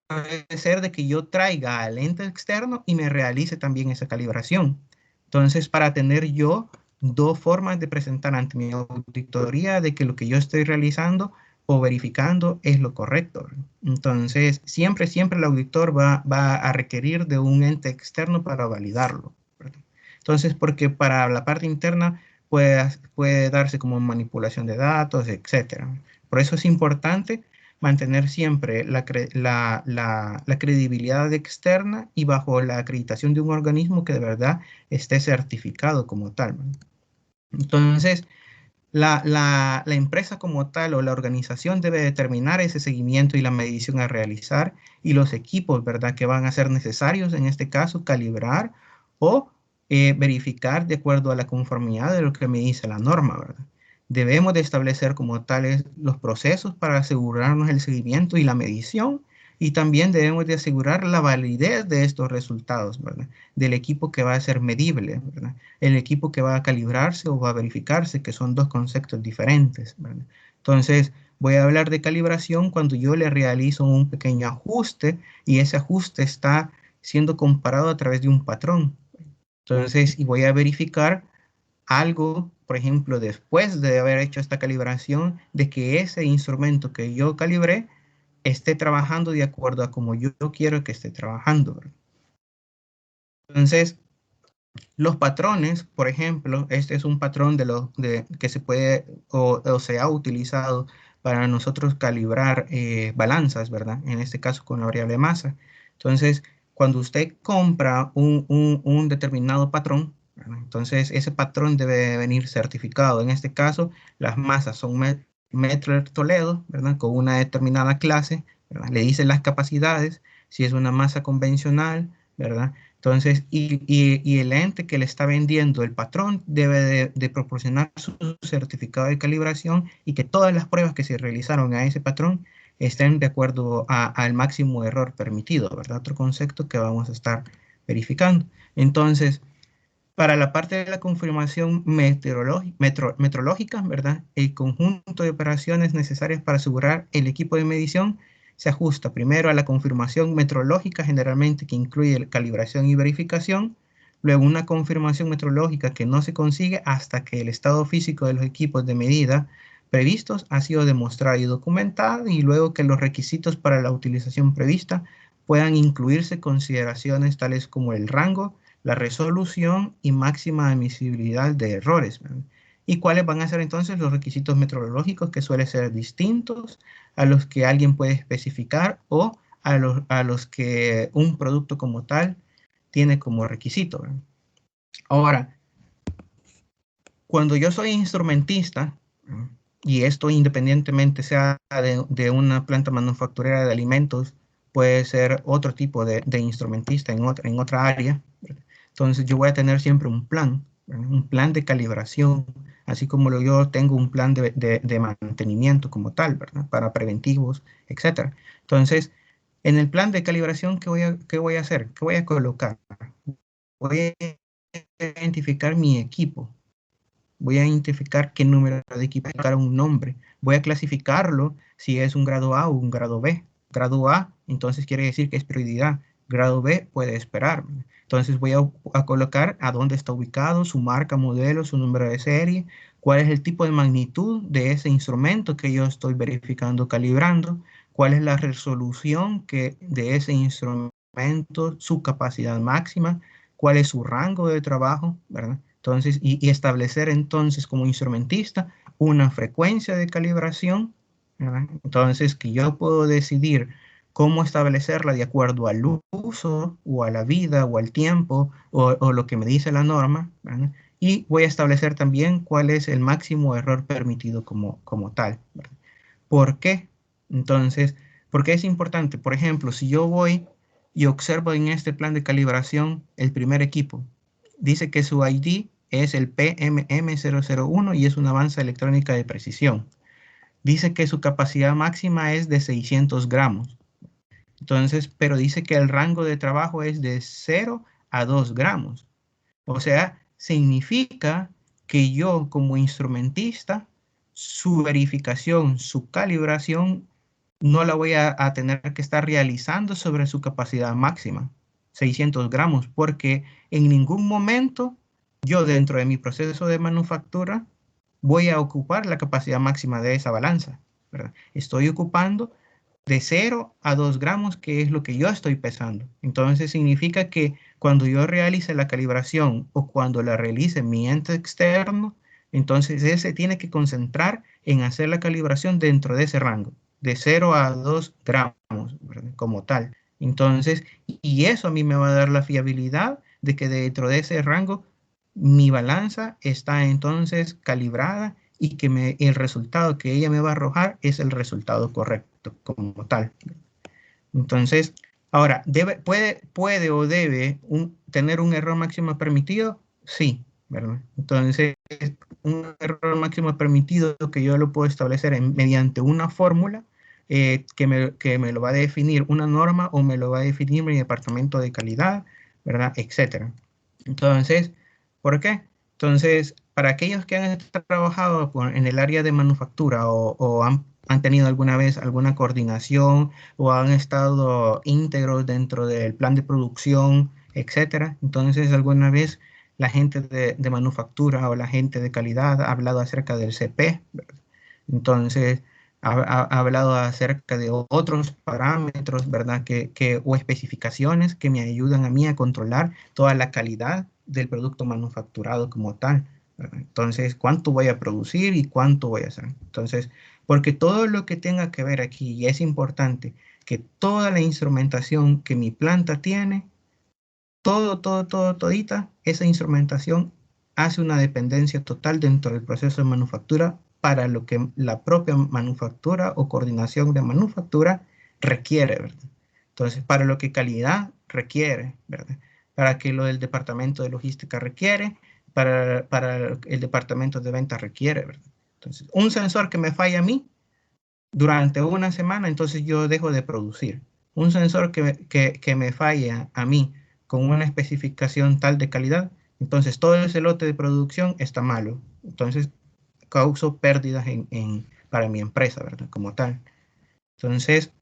ser de que yo traiga al ente externo y me realice también esa calibración. Entonces, para tener yo dos formas de presentar ante mi auditoría de que lo que yo estoy realizando o verificando es lo correcto. Entonces, siempre el auditor va a requerir de un ente externo para validarlo, ¿verdad? Entonces, porque para la parte interna puede darse como manipulación de datos, etcétera. Por eso es importante mantener siempre la credibilidad externa y bajo la acreditación de un organismo que de verdad esté certificado como tal, ¿no? Entonces, la empresa como tal o la organización debe determinar ese seguimiento y la medición a realizar y los equipos, ¿verdad? Que van a ser necesarios en este caso calibrar o verificar de acuerdo a la conformidad de lo que me dice la norma, ¿verdad? Debemos de establecer como tales los procesos para asegurarnos el seguimiento y la medición y también debemos de asegurar la validez de estos resultados, ¿verdad? Del equipo que va a ser medible, ¿verdad? El equipo que va a calibrarse o va a verificarse, que son dos conceptos diferentes, ¿verdad? Entonces, voy a hablar de calibración cuando yo le realizo un pequeño ajuste y ese ajuste está siendo comparado a través de un patrón. Entonces, y voy a verificar algo, por ejemplo, después de haber hecho esta calibración, de que ese instrumento que yo calibré esté trabajando de acuerdo a como yo quiero que esté trabajando, ¿verdad? Entonces, los patrones, por ejemplo, este es un patrón que se puede o se ha utilizado para nosotros calibrar balanzas, ¿verdad? En este caso con la variable masa. Entonces, cuando usted compra un determinado patrón, ¿verdad? Entonces ese patrón debe venir certificado. En este caso, las masas son Mettler Toledo, ¿verdad? Con una determinada clase, ¿verdad? Le dice las capacidades, si es una masa convencional, ¿verdad? Entonces, y el ente que le está vendiendo el patrón debe de proporcionar su certificado de calibración y que todas las pruebas que se realizaron a ese patrón estén de acuerdo al máximo error permitido, ¿verdad? Otro concepto que vamos a estar verificando. Entonces, para la parte de la confirmación metrológica, ¿verdad? El conjunto de operaciones necesarias para asegurar el equipo de medición se ajusta primero a la confirmación metrológica, generalmente que incluye calibración y verificación, luego una confirmación metrológica que no se consigue hasta que el estado físico de los equipos de medida previstos ha sido demostrado y documentado, y luego que los requisitos para la utilización prevista puedan incluirse consideraciones tales como el rango, la resolución y máxima admisibilidad de errores, ¿verdad? ¿Y cuáles van a ser entonces los requisitos metrológicos que suelen ser distintos a los que alguien puede especificar o a los que un producto como tal tiene como requisito, ¿verdad? Ahora, cuando yo soy instrumentista, ¿verdad? Y esto independientemente sea de una planta manufacturera de alimentos, puede ser otro tipo de instrumentista en otra área, ¿verdad? Entonces yo voy a tener siempre un plan, ¿verdad? Un plan de calibración, así como yo tengo un plan de mantenimiento como tal, ¿verdad? Para preventivos, etcétera. Entonces, En el plan de calibración, ¿qué voy a hacer? ¿Qué voy a colocar? Voy a identificar mi equipo. Voy a identificar qué número de equipo, un nombre. Voy a clasificarlo si es un grado A o un grado B. Grado A, entonces quiere decir que es prioridad. Grado B puede esperar. Entonces voy a colocar a dónde está ubicado, su marca, modelo, su número de serie, cuál es el tipo de magnitud de ese instrumento que yo estoy verificando, calibrando, cuál es la resolución de ese instrumento, su capacidad máxima, cuál es su rango de trabajo, ¿verdad? Entonces, y establecer entonces como instrumentista una frecuencia de calibración, ¿verdad? Entonces, que yo puedo decidir cómo establecerla de acuerdo al uso o a la vida o al tiempo o lo que me dice la norma, ¿verdad? Y voy a establecer también cuál es el máximo error permitido como tal, ¿verdad? ¿Por qué? Entonces, ¿por qué es importante? Por ejemplo, si yo voy y observo en este plan de calibración el primer equipo, dice que su ID es el PMM001 y es una avanza electrónica de precisión. Dice que su capacidad máxima es de 600 gramos. Entonces, pero dice que el rango de trabajo es de 0 a 2 gramos. O sea, significa que yo como instrumentista, su verificación, su calibración, no la voy a tener que estar realizando sobre su capacidad máxima, 600 gramos, porque en ningún momento yo dentro de mi proceso de manufactura voy a ocupar la capacidad máxima de esa balanza, ¿verdad? Estoy ocupando de 0 a 2 gramos, que es lo que yo estoy pesando. Entonces significa que cuando yo realice la calibración o cuando la realice mi ente externo, entonces él se tiene que concentrar en hacer la calibración dentro de ese rango, de 0 a 2 gramos, ¿verdad? Como tal. Entonces, y eso a mí me va a dar la fiabilidad de que dentro de ese rango mi balanza está entonces calibrada y que el resultado que ella me va a arrojar es el resultado correcto como tal. Entonces, ahora, puede o debe tener un error máximo permitido? Sí, ¿verdad? Entonces, un error máximo permitido que yo lo puedo establecer mediante una fórmula que me lo va a definir una norma o me lo va a definir mi departamento de calidad, ¿verdad? Etcétera. Entonces, ¿por qué? Entonces, para aquellos que han trabajado en el área de manufactura o han tenido alguna vez alguna coordinación o han estado íntegros dentro del plan de producción, etcétera, entonces alguna vez la gente de manufactura o la gente de calidad ha hablado acerca del CP, ¿verdad? Entonces, ha hablado acerca de otros parámetros, ¿verdad? O especificaciones que me ayudan a mí a controlar toda la calidad del producto manufacturado como tal, ¿verdad? Entonces, cuánto voy a producir y cuánto voy a hacer. Entonces, porque todo lo que tenga que ver aquí, y es importante que toda la instrumentación que mi planta tiene, todita, esa instrumentación hace una dependencia total dentro del proceso de manufactura para lo que la propia manufactura o coordinación de manufactura requiere, ¿verdad? Entonces, para lo que calidad requiere, ¿verdad? Para que lo del departamento de logística requiere, para el departamento de ventas requiere, ¿verdad? Entonces, un sensor que me falla a mí durante una semana, entonces yo dejo de producir. Un sensor que me falla a mí con una especificación tal de calidad, entonces todo ese lote de producción está malo. Entonces causo pérdidas para mi empresa, ¿verdad? Como tal. Entonces,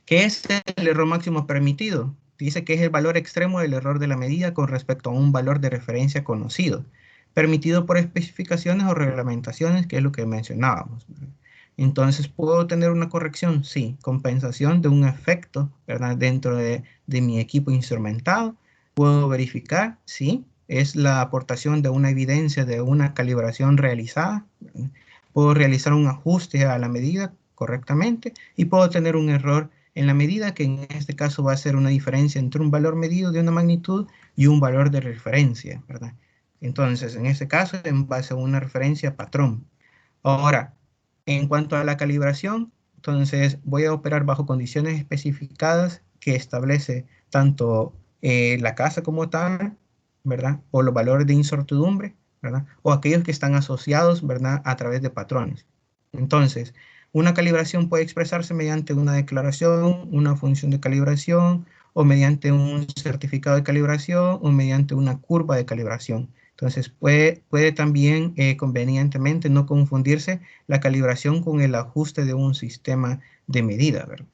¿qué es el error máximo permitido? Dice que es el valor extremo del error de la medida con respecto a un valor de referencia conocido, permitido por especificaciones o reglamentaciones, que es lo que mencionábamos, ¿verdad? Entonces, ¿puedo tener una corrección? Sí, compensación de un efecto, ¿verdad? Dentro de mi equipo instrumentado. ¿Puedo verificar? Sí, es la aportación de una evidencia de una calibración realizada, ¿verdad? Puedo realizar un ajuste a la medida correctamente y puedo tener un error en la medida que en este caso va a ser una diferencia entre un valor medido de una magnitud y un valor de referencia, ¿verdad? Entonces, en este caso, en base a una referencia patrón. Ahora, en cuanto a la calibración, entonces voy a operar bajo condiciones especificadas que establece tanto la casa como tal, ¿verdad? O los valores de incertidumbre, ¿verdad? O aquellos que están asociados, ¿verdad? A través de patrones. Entonces, una calibración puede expresarse mediante una declaración, una función de calibración, o mediante un certificado de calibración, o mediante una curva de calibración. Entonces, puede también convenientemente no confundirse la calibración con el ajuste de un sistema de medida, ¿verdad?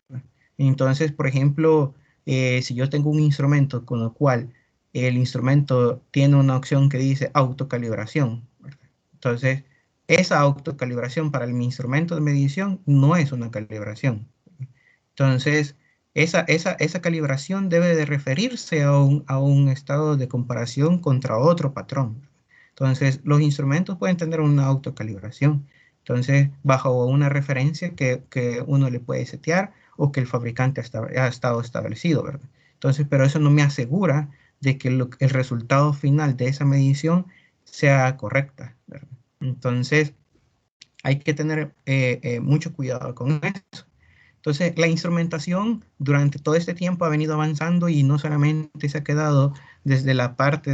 Entonces, por ejemplo, si yo tengo un instrumento con lo cual el instrumento tiene una opción que dice autocalibración, ¿verdad? Entonces, esa autocalibración para mi instrumento de medición no es una calibración. Entonces, esa calibración debe de referirse a un estado de comparación contra otro patrón. Entonces, los instrumentos pueden tener una autocalibración. Entonces, bajo una referencia que uno le puede setear o que el fabricante ha estado establecido, ¿verdad? Entonces, pero eso no me asegura de que el resultado final de esa medición sea correcta, ¿verdad? Entonces, hay que tener mucho cuidado con eso. Entonces, la instrumentación durante todo este tiempo ha venido avanzando y no solamente se ha quedado desde la parte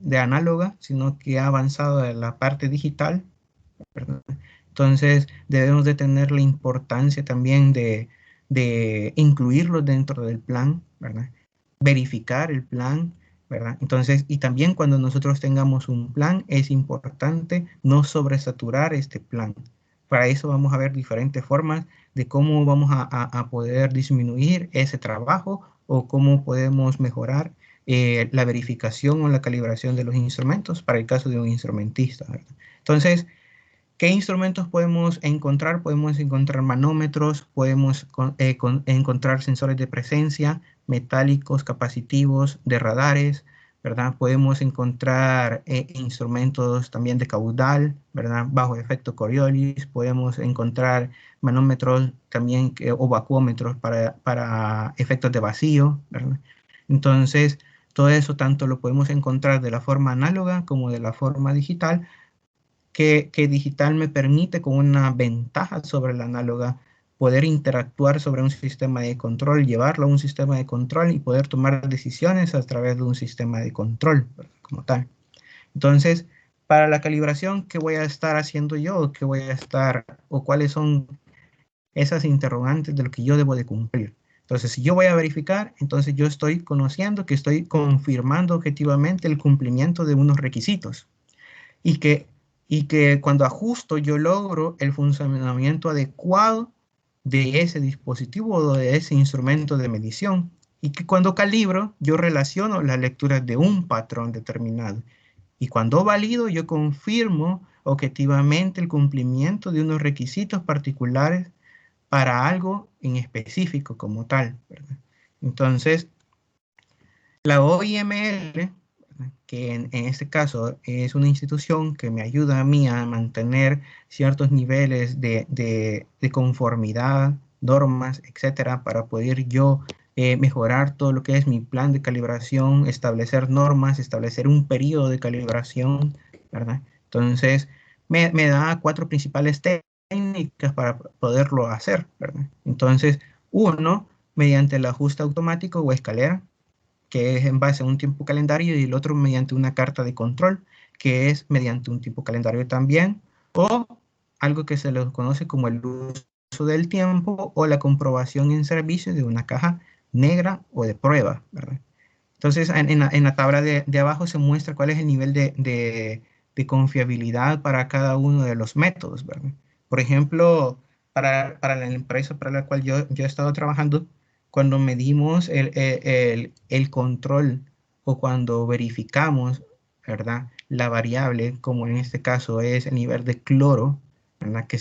de análoga, sino que ha avanzado en la parte digital, ¿verdad? Entonces, debemos de tener la importancia también de incluirlo dentro del plan, ¿verdad? Verificar el plan, ¿verdad? Entonces, y también cuando nosotros tengamos un plan, es importante no sobresaturar este plan. Para eso vamos a ver diferentes formas de cómo vamos a poder disminuir ese trabajo o cómo podemos mejorar la verificación o la calibración de los instrumentos para el caso de un instrumentista, ¿verdad? Entonces, ¿qué instrumentos podemos encontrar? Podemos encontrar manómetros, podemos encontrar sensores de presencia, metálicos, capacitivos, de radares, ¿verdad? Podemos encontrar instrumentos también de caudal, ¿verdad? Bajo efecto Coriolis, podemos encontrar manómetros también o vacuómetros para efectos de vacío, ¿verdad? Entonces, todo eso tanto lo podemos encontrar de la forma análoga como de la forma digital, que digital me permite con una ventaja sobre la análoga poder interactuar sobre un sistema de control, llevarlo a un sistema de control y poder tomar decisiones a través de un sistema de control, ¿verdad? Como tal. Entonces, para la calibración, ¿qué voy a estar haciendo yo? ¿Qué voy a estar, o cuáles son esas interrogantes de lo que yo debo de cumplir? Entonces, si yo voy a verificar, entonces yo estoy conociendo que estoy confirmando objetivamente el cumplimiento de unos requisitos y que, y que cuando ajusto yo logro el funcionamiento adecuado de ese dispositivo o de ese instrumento de medición, y que cuando calibro yo relaciono las lecturas de un patrón determinado, y cuando valido yo confirmo objetivamente el cumplimiento de unos requisitos particulares para algo en específico como tal, ¿verdad? Entonces, la OIML, que en este caso es una institución que me ayuda a mí a mantener ciertos niveles de conformidad, normas, etcétera, para poder yo mejorar todo lo que es mi plan de calibración, establecer normas, establecer un periodo de calibración, ¿verdad? Entonces, me da 4 principales técnicas para poderlo hacer, ¿verdad? Entonces, uno, mediante el ajuste automático o escalera, que es en base a un tiempo calendario, y el otro mediante una carta de control, que es mediante un tiempo calendario también, o algo que se le conoce como el uso del tiempo o la comprobación en servicio de una caja negra o de prueba, ¿verdad? Entonces, en la tabla de abajo se muestra cuál es el nivel de confiabilidad para cada uno de los métodos, ¿verdad? Por ejemplo, para la empresa para la cual yo he estado trabajando, cuando medimos el control o cuando verificamos, ¿verdad? La variable, como en este caso es el nivel de cloro, ¿verdad? Que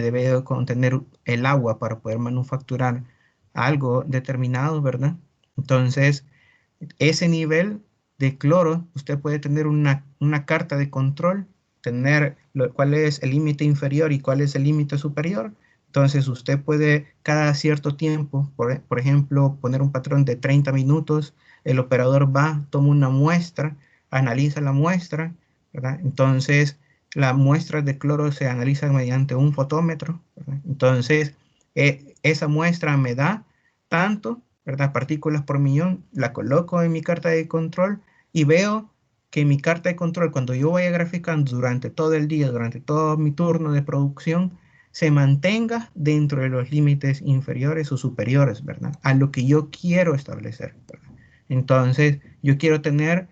debe contener el agua para poder manufacturar algo determinado, ¿verdad? Entonces, ese nivel de cloro, usted puede tener una carta de control, tener cuál es el límite inferior y cuál es el límite superior. Entonces usted puede cada cierto tiempo, por ejemplo, poner un patrón de 30 minutos, el operador va, toma una muestra, analiza la muestra, ¿verdad? Entonces la muestra de cloro se analiza mediante un fotómetro, ¿verdad? Entonces esa muestra me da tanto, ¿verdad? Partículas por millón, la coloco en mi carta de control y veo que mi carta de control, cuando yo vaya graficando durante todo el día, durante todo mi turno de producción, se mantenga dentro de los límites inferiores o superiores, ¿verdad? A lo que yo quiero establecer, ¿verdad? Entonces, yo quiero tener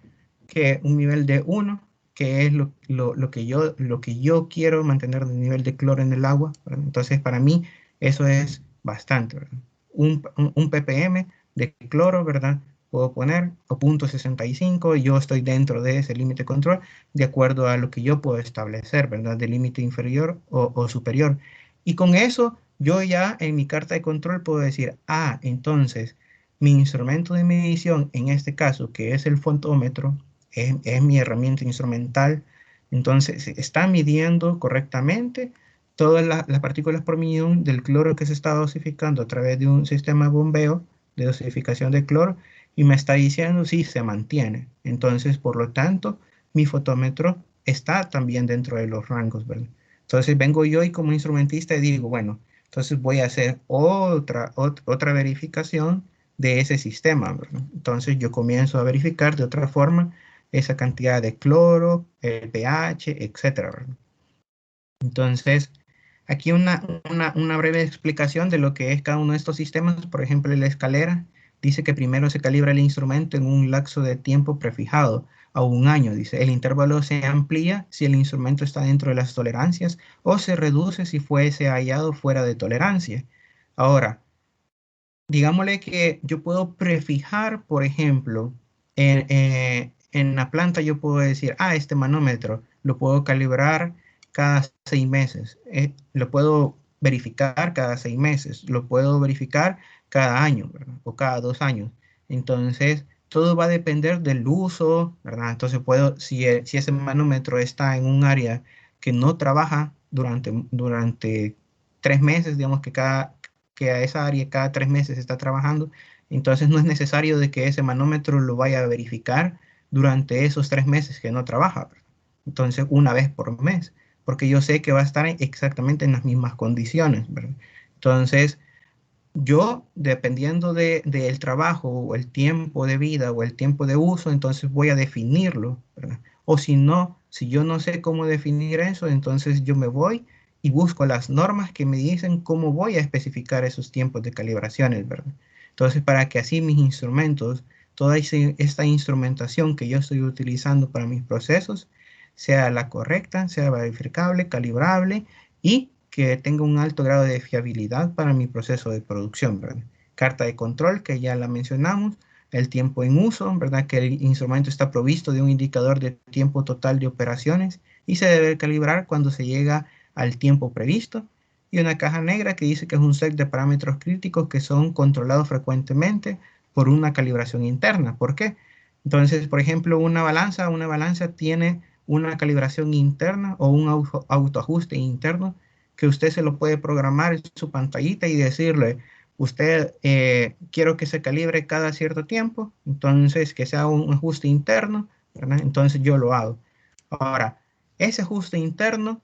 que un nivel de 1, que es lo que yo quiero mantener de nivel de cloro en el agua, ¿verdad? Entonces, para mí, eso es bastante, ¿verdad? Un ppm de cloro, ¿verdad? Puedo poner o 0.65 y yo estoy dentro de ese límite de control de acuerdo a lo que yo puedo establecer, ¿verdad? De límite inferior o superior. Y con eso yo ya en mi carta de control puedo decir, ah, entonces mi instrumento de medición, en este caso, que es el fotómetro, es mi herramienta instrumental, entonces está midiendo correctamente todas las partículas por millón del cloro que se está dosificando a través de un sistema de bombeo de dosificación de cloro y me está diciendo si se mantiene. Entonces, por lo tanto, mi fotómetro está también dentro de los rangos, ¿verdad? Entonces vengo yo y como instrumentista y digo, bueno, entonces voy a hacer otra verificación de ese sistema, ¿verdad? Entonces yo comienzo a verificar de otra forma esa cantidad de cloro, el pH, etcétera, ¿verdad? Entonces, aquí una breve explicación de lo que es cada uno de estos sistemas. Por ejemplo, la escalera dice que primero se calibra el instrumento en un lapso de tiempo prefijado a un año. Dice, el intervalo se amplía si el instrumento está dentro de las tolerancias o se reduce si fuese hallado fuera de tolerancia. Ahora, digámosle que yo puedo prefijar, por ejemplo, en la planta yo puedo decir, ah, este manómetro lo puedo calibrar cada 6 meses, lo puedo verificar cada 6 meses, lo puedo verificar cada año, ¿verdad? O cada 2 años. Entonces, todo va a depender del uso, ¿verdad? Entonces, si ese manómetro está en un área que no trabaja durante 3 meses, digamos que a esa área cada 3 meses está trabajando, entonces no es necesario de que ese manómetro lo vaya a verificar durante esos 3 meses que no trabaja, ¿verdad? Entonces una vez por mes, porque yo sé que va a estar exactamente en las mismas condiciones, ¿verdad? Entonces yo, dependiendo del trabajo o el tiempo de vida o el tiempo de uso, entonces voy a definirlo, ¿verdad? O si no, si yo no sé cómo definir eso, entonces yo me voy y busco las normas que me dicen cómo voy a especificar esos tiempos de calibraciones, ¿verdad? Entonces, para que así mis instrumentos, toda esta instrumentación que yo estoy utilizando para mis procesos, sea la correcta, sea verificable, calibrable y que tenga un alto grado de fiabilidad para mi proceso de producción, ¿verdad? Carta de control, que ya la mencionamos, el tiempo en uso, ¿verdad? Que el instrumento está provisto de un indicador de tiempo total de operaciones y se debe calibrar cuando se llega al tiempo previsto. Y una caja negra que dice que es un set de parámetros críticos que son controlados frecuentemente por una calibración interna. ¿Por qué? Entonces, por ejemplo, una balanza tiene una calibración interna o un autoajuste interno que usted se lo puede programar en su pantallita y decirle, usted quiero que se calibre cada cierto tiempo, entonces que sea un ajuste interno, ¿verdad? Entonces yo lo hago. Ahora, ese ajuste interno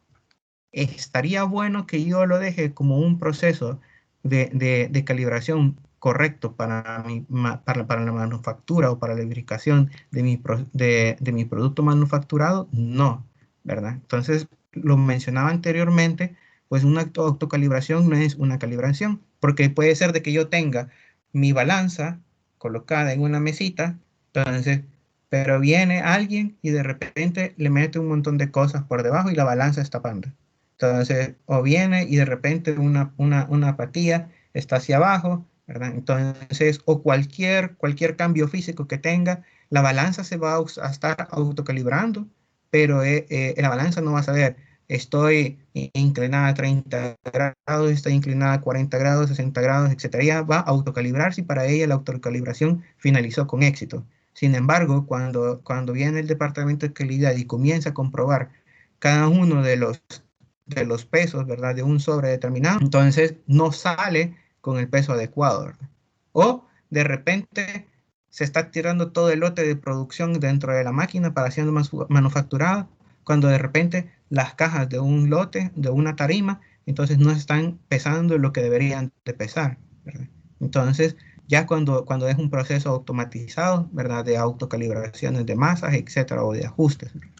estaría bueno que yo lo deje como un proceso de calibración correcto para la manufactura o para la lubricación de mi producto manufacturado, no, ¿verdad? Entonces, lo mencionaba anteriormente, pues una autocalibración no es una calibración, porque puede ser de que yo tenga mi balanza colocada en una mesita, entonces, pero viene alguien y de repente le mete un montón de cosas por debajo y la balanza está tapando. Entonces, o viene y de repente una apatía está hacia abajo, ¿verdad? Entonces, o cualquier cambio físico que tenga, la balanza se va a estar autocalibrando, pero la balanza no va a saber, estoy inclinada a 30 grados, estoy inclinada a 40 grados, 60 grados, etcétera. Ella va a autocalibrarse y para ella la autocalibración finalizó con éxito. Sin embargo, cuando viene el departamento de calidad y comienza a comprobar cada uno de los pesos, ¿verdad? De un sobre determinado, entonces no sale con el peso adecuado, ¿verdad? O de repente se está tirando todo el lote de producción dentro de la máquina para siendo manufacturado, cuando de repente las cajas de un lote, de una tarima, entonces no están pesando lo que deberían de pesar, ¿verdad? Entonces, ya cuando es un proceso automatizado, ¿verdad? De autocalibraciones de masas, etcétera, o de ajustes, ¿verdad?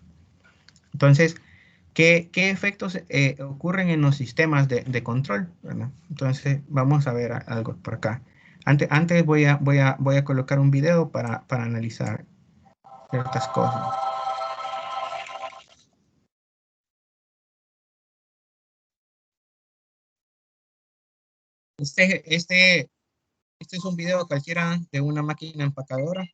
Entonces, ¿Qué efectos ocurren en los sistemas de control, ¿verdad? Entonces, vamos a ver algo por acá. Antes voy a colocar un video para analizar ciertas cosas. Este es un video cualquiera de una máquina empacadora.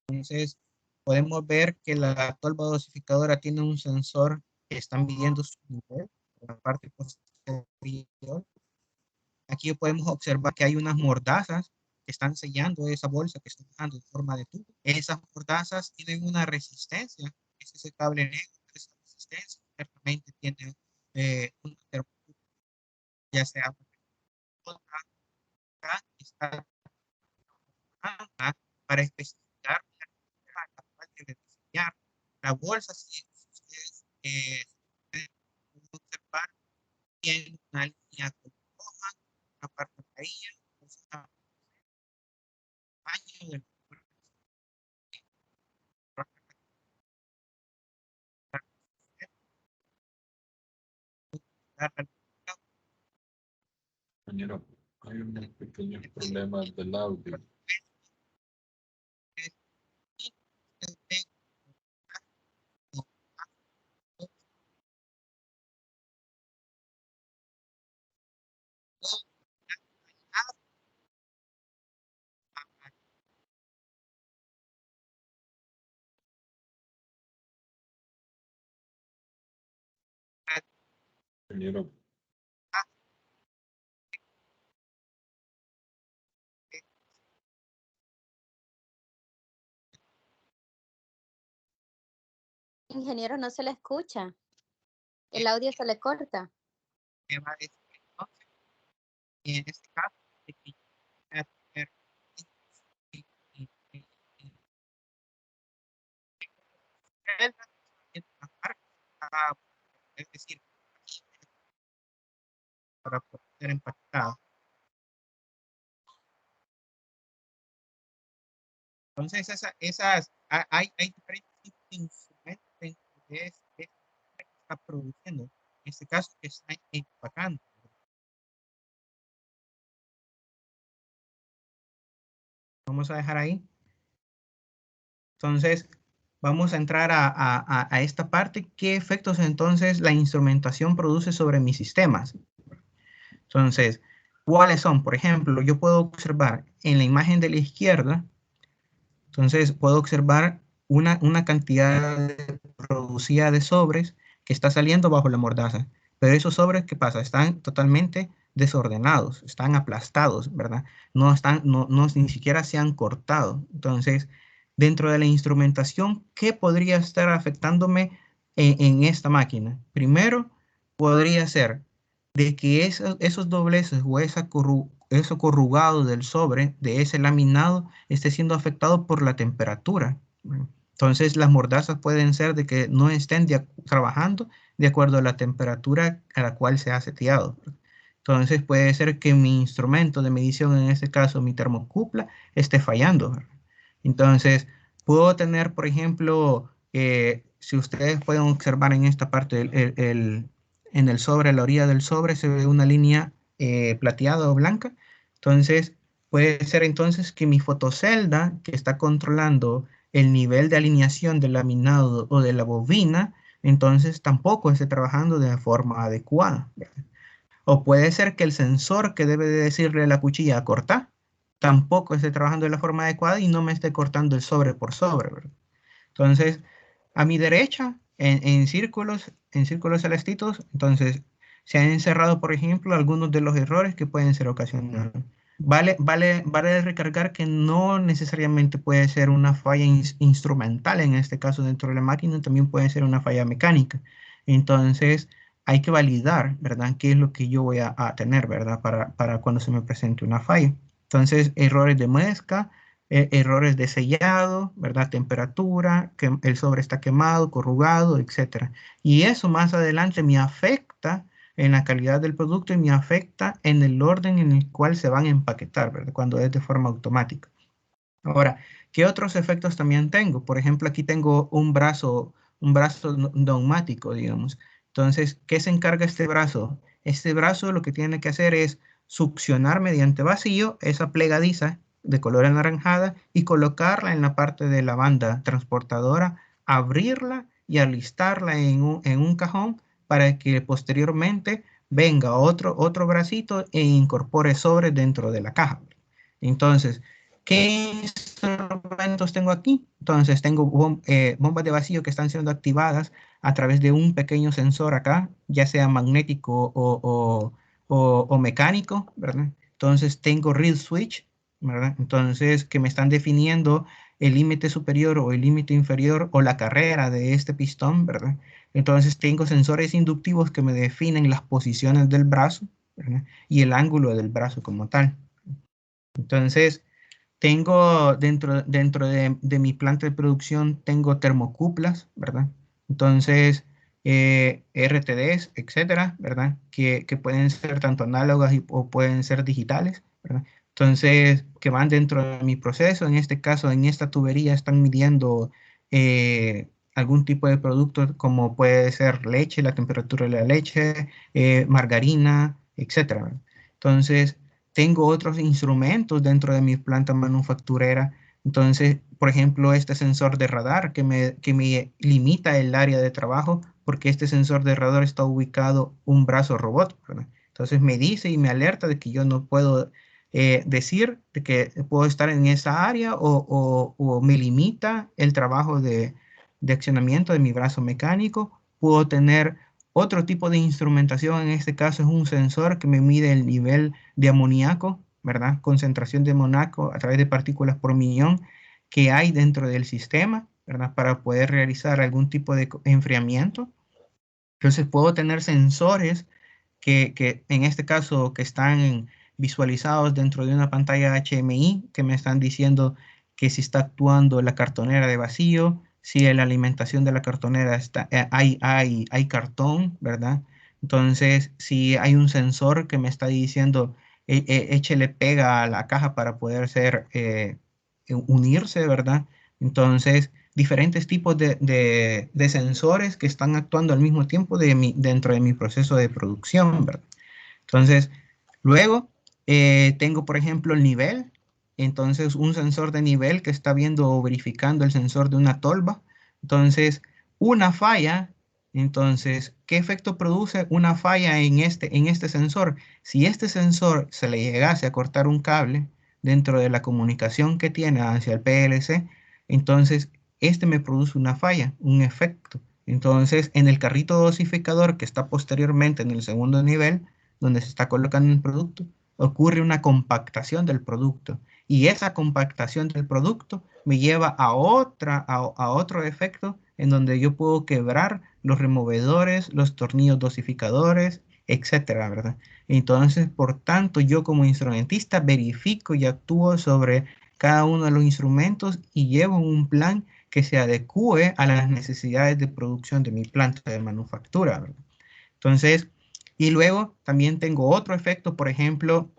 Entonces, podemos ver que la tolva dosificadora tiene un sensor que está midiendo su nivel en la parte posterior. Aquí podemos observar que hay unas mordazas que están sellando esa bolsa que está dejando en forma de tubo. Esas mordazas tienen una resistencia. Ese es el cable negro. Esa resistencia ciertamente tiene una termómetro, ya sea está para especificar la cual debe diseñar la bolsa. Si ustedes pueden observar, tiene una línea roja, una parte amarilla, un tamaño del Compañero, hay unos pequeños problemas del audio. Compañero, Ingeniero, no se le escucha. El audio se le corta. Y en este caso, es decir, para poder ser empaquetado. Entonces, hay diferentes instrumentos que está produciendo. En este caso, que está empacando. Vamos a dejar ahí. Entonces, vamos a entrar a esta parte. ¿Qué efectos entonces la instrumentación produce sobre mis sistemas? Entonces, ¿cuáles son? Por ejemplo, yo puedo observar en la imagen de la izquierda, entonces puedo observar una cantidad producida de sobres que está saliendo bajo la mordaza. Pero esos sobres, ¿qué pasa? Están totalmente desordenados, están aplastados, ¿verdad? No, ni siquiera se han cortado. Entonces, dentro de la instrumentación, ¿qué podría estar afectándome en esta máquina? Primero, podría ser de que esos dobleces o eso corrugado del sobre, de ese laminado, esté siendo afectado por la temperatura. Entonces, las mordazas pueden ser de que no estén trabajando de acuerdo a la temperatura a la cual se ha seteado. Entonces, puede ser que mi instrumento de medición, en este caso mi termocupla, esté fallando. Entonces, puedo tener, por ejemplo, si ustedes pueden observar en esta parte, en el sobre, a la orilla del sobre, se ve una línea plateada o blanca. Entonces, puede ser entonces que mi fotocelda, que está controlando el nivel de alineación del laminado o de la bobina, entonces tampoco esté trabajando de forma adecuada. O puede ser que el sensor que debe de decirle a la cuchilla cortar, tampoco esté trabajando de la forma adecuada y no me esté cortando el sobre por sobre, ¿verdad? Entonces, a mi derecha, en círculos celestitos, entonces se han encerrado, por ejemplo, algunos de los errores que pueden ser ocasionados. Vale recargar que no necesariamente puede ser una falla instrumental, en este caso dentro de la máquina, también puede ser una falla mecánica. Entonces, hay que validar, ¿verdad? ¿Qué es lo que yo voy a tener, ¿verdad? Para cuando se me presente una falla. Entonces, errores de muesca, errores de sellado, ¿verdad? Temperatura, que el sobre está quemado, corrugado, etcétera. Y eso más adelante me afecta en la calidad del producto y me afecta en el orden en el cual se van a empaquetar, ¿verdad? Cuando es de forma automática. Ahora, ¿qué otros efectos también tengo? Por ejemplo, aquí tengo un brazo neumático, digamos. Entonces, ¿qué se encarga este brazo? Este brazo lo que tiene que hacer es succionar mediante vacío esa plegadiza de color anaranjada y colocarla en la parte de la banda transportadora, abrirla y alistarla en un cajón para que posteriormente venga otro bracito e incorpore sobre dentro de la caja. Entonces, ¿qué instrumentos tengo aquí? Entonces, tengo bombas de vacío que están siendo activadas a través de un pequeño sensor acá, ya sea magnético o mecánico, ¿verdad? Entonces, tengo reed switch, ¿verdad? Entonces, que me están definiendo el límite superior o el límite inferior o la carrera de este pistón, ¿verdad? Entonces, tengo sensores inductivos que me definen las posiciones del brazo, ¿verdad? Y el ángulo del brazo como tal. Entonces, tengo dentro de mi planta de producción, tengo termocuplas, ¿verdad? Entonces, RTDs, etcétera, ¿verdad? Que pueden ser tanto análogas o pueden ser digitales, ¿verdad? Entonces, que van dentro de mi proceso. En este caso, en esta tubería están midiendo algún tipo de producto como puede ser leche, la temperatura de la leche, margarina, etcétera, ¿verdad? Entonces, tengo otros instrumentos dentro de mi planta manufacturera. Entonces, por ejemplo, este sensor de radar que me limita el área de trabajo porque este sensor de radar está ubicado un brazo robot, ¿verdad? Entonces me dice y me alerta de que yo no puedo decir de que puedo estar en esa área o me limita el trabajo de accionamiento de mi brazo mecánico. Puedo tener otro tipo de instrumentación, en este caso es un sensor que me mide el nivel de amoníaco, ¿verdad? Concentración de amoníaco a través de partículas por millón que hay dentro del sistema, ¿verdad? Para poder realizar algún tipo de enfriamiento. Entonces puedo tener sensores que en este caso que están visualizados dentro de una pantalla HMI que me están diciendo que si está actuando la cartonera de vacío, si en la alimentación de la cartonera está, hay cartón, ¿verdad? Entonces, si hay un sensor que me está diciendo, échele pega a la caja para poder unirse, ¿verdad? Entonces, diferentes tipos de sensores que están actuando al mismo tiempo dentro de mi proceso de producción, ¿verdad? Entonces, luego tengo, por ejemplo, el nivel. Entonces, un sensor de nivel que está viendo o verificando el sensor de una tolva. Entonces, una falla. Entonces, ¿qué efecto produce una falla en este sensor? Si este sensor se le llegase a cortar un cable dentro de la comunicación que tiene hacia el PLC, entonces este me produce una falla, un efecto. Entonces, en el carrito dosificador que está posteriormente en el segundo nivel, donde se está colocando el producto, ocurre una compactación del producto. Y esa compactación del producto me lleva a otro efecto en donde yo puedo quebrar los removedores, los tornillos dosificadores, etcétera, ¿verdad? Entonces, por tanto, yo como instrumentista verifico y actúo sobre cada uno de los instrumentos y llevo un plan que se adecue a las necesidades de producción de mi planta de manufactura, ¿verdad? Entonces, y luego también tengo otro efecto, por ejemplo,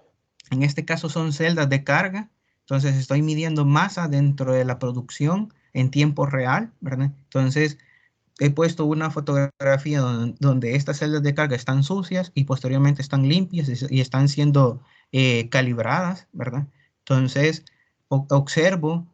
en este caso son celdas de carga. Entonces estoy midiendo masa dentro de la producción en tiempo real, ¿verdad? Entonces he puesto una fotografía donde estas celdas de carga están sucias y posteriormente están limpias y están siendo calibradas, ¿verdad? Entonces observo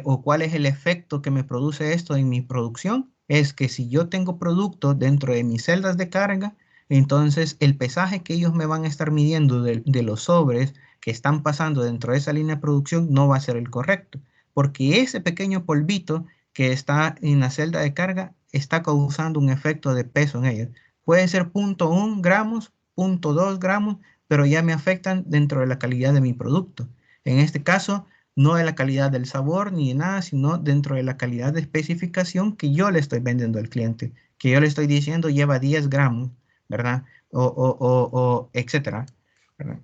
o cuál es el efecto que me produce esto en mi producción. Es que si yo tengo producto dentro de mis celdas de carga, entonces el pesaje que ellos me van a estar midiendo de los sobres que están pasando dentro de esa línea de producción no va a ser el correcto, porque ese pequeño polvito que está en la celda de carga está causando un efecto de peso en ellos. Puede ser 0.1 gramos, 0.2 gramos, pero ya me afectan dentro de la calidad de mi producto. En este caso, no de la calidad del sabor ni de nada, sino dentro de la calidad de especificación que yo le estoy vendiendo al cliente, que yo le estoy diciendo lleva 10 gramos, ¿verdad? O etcétera, ¿verdad?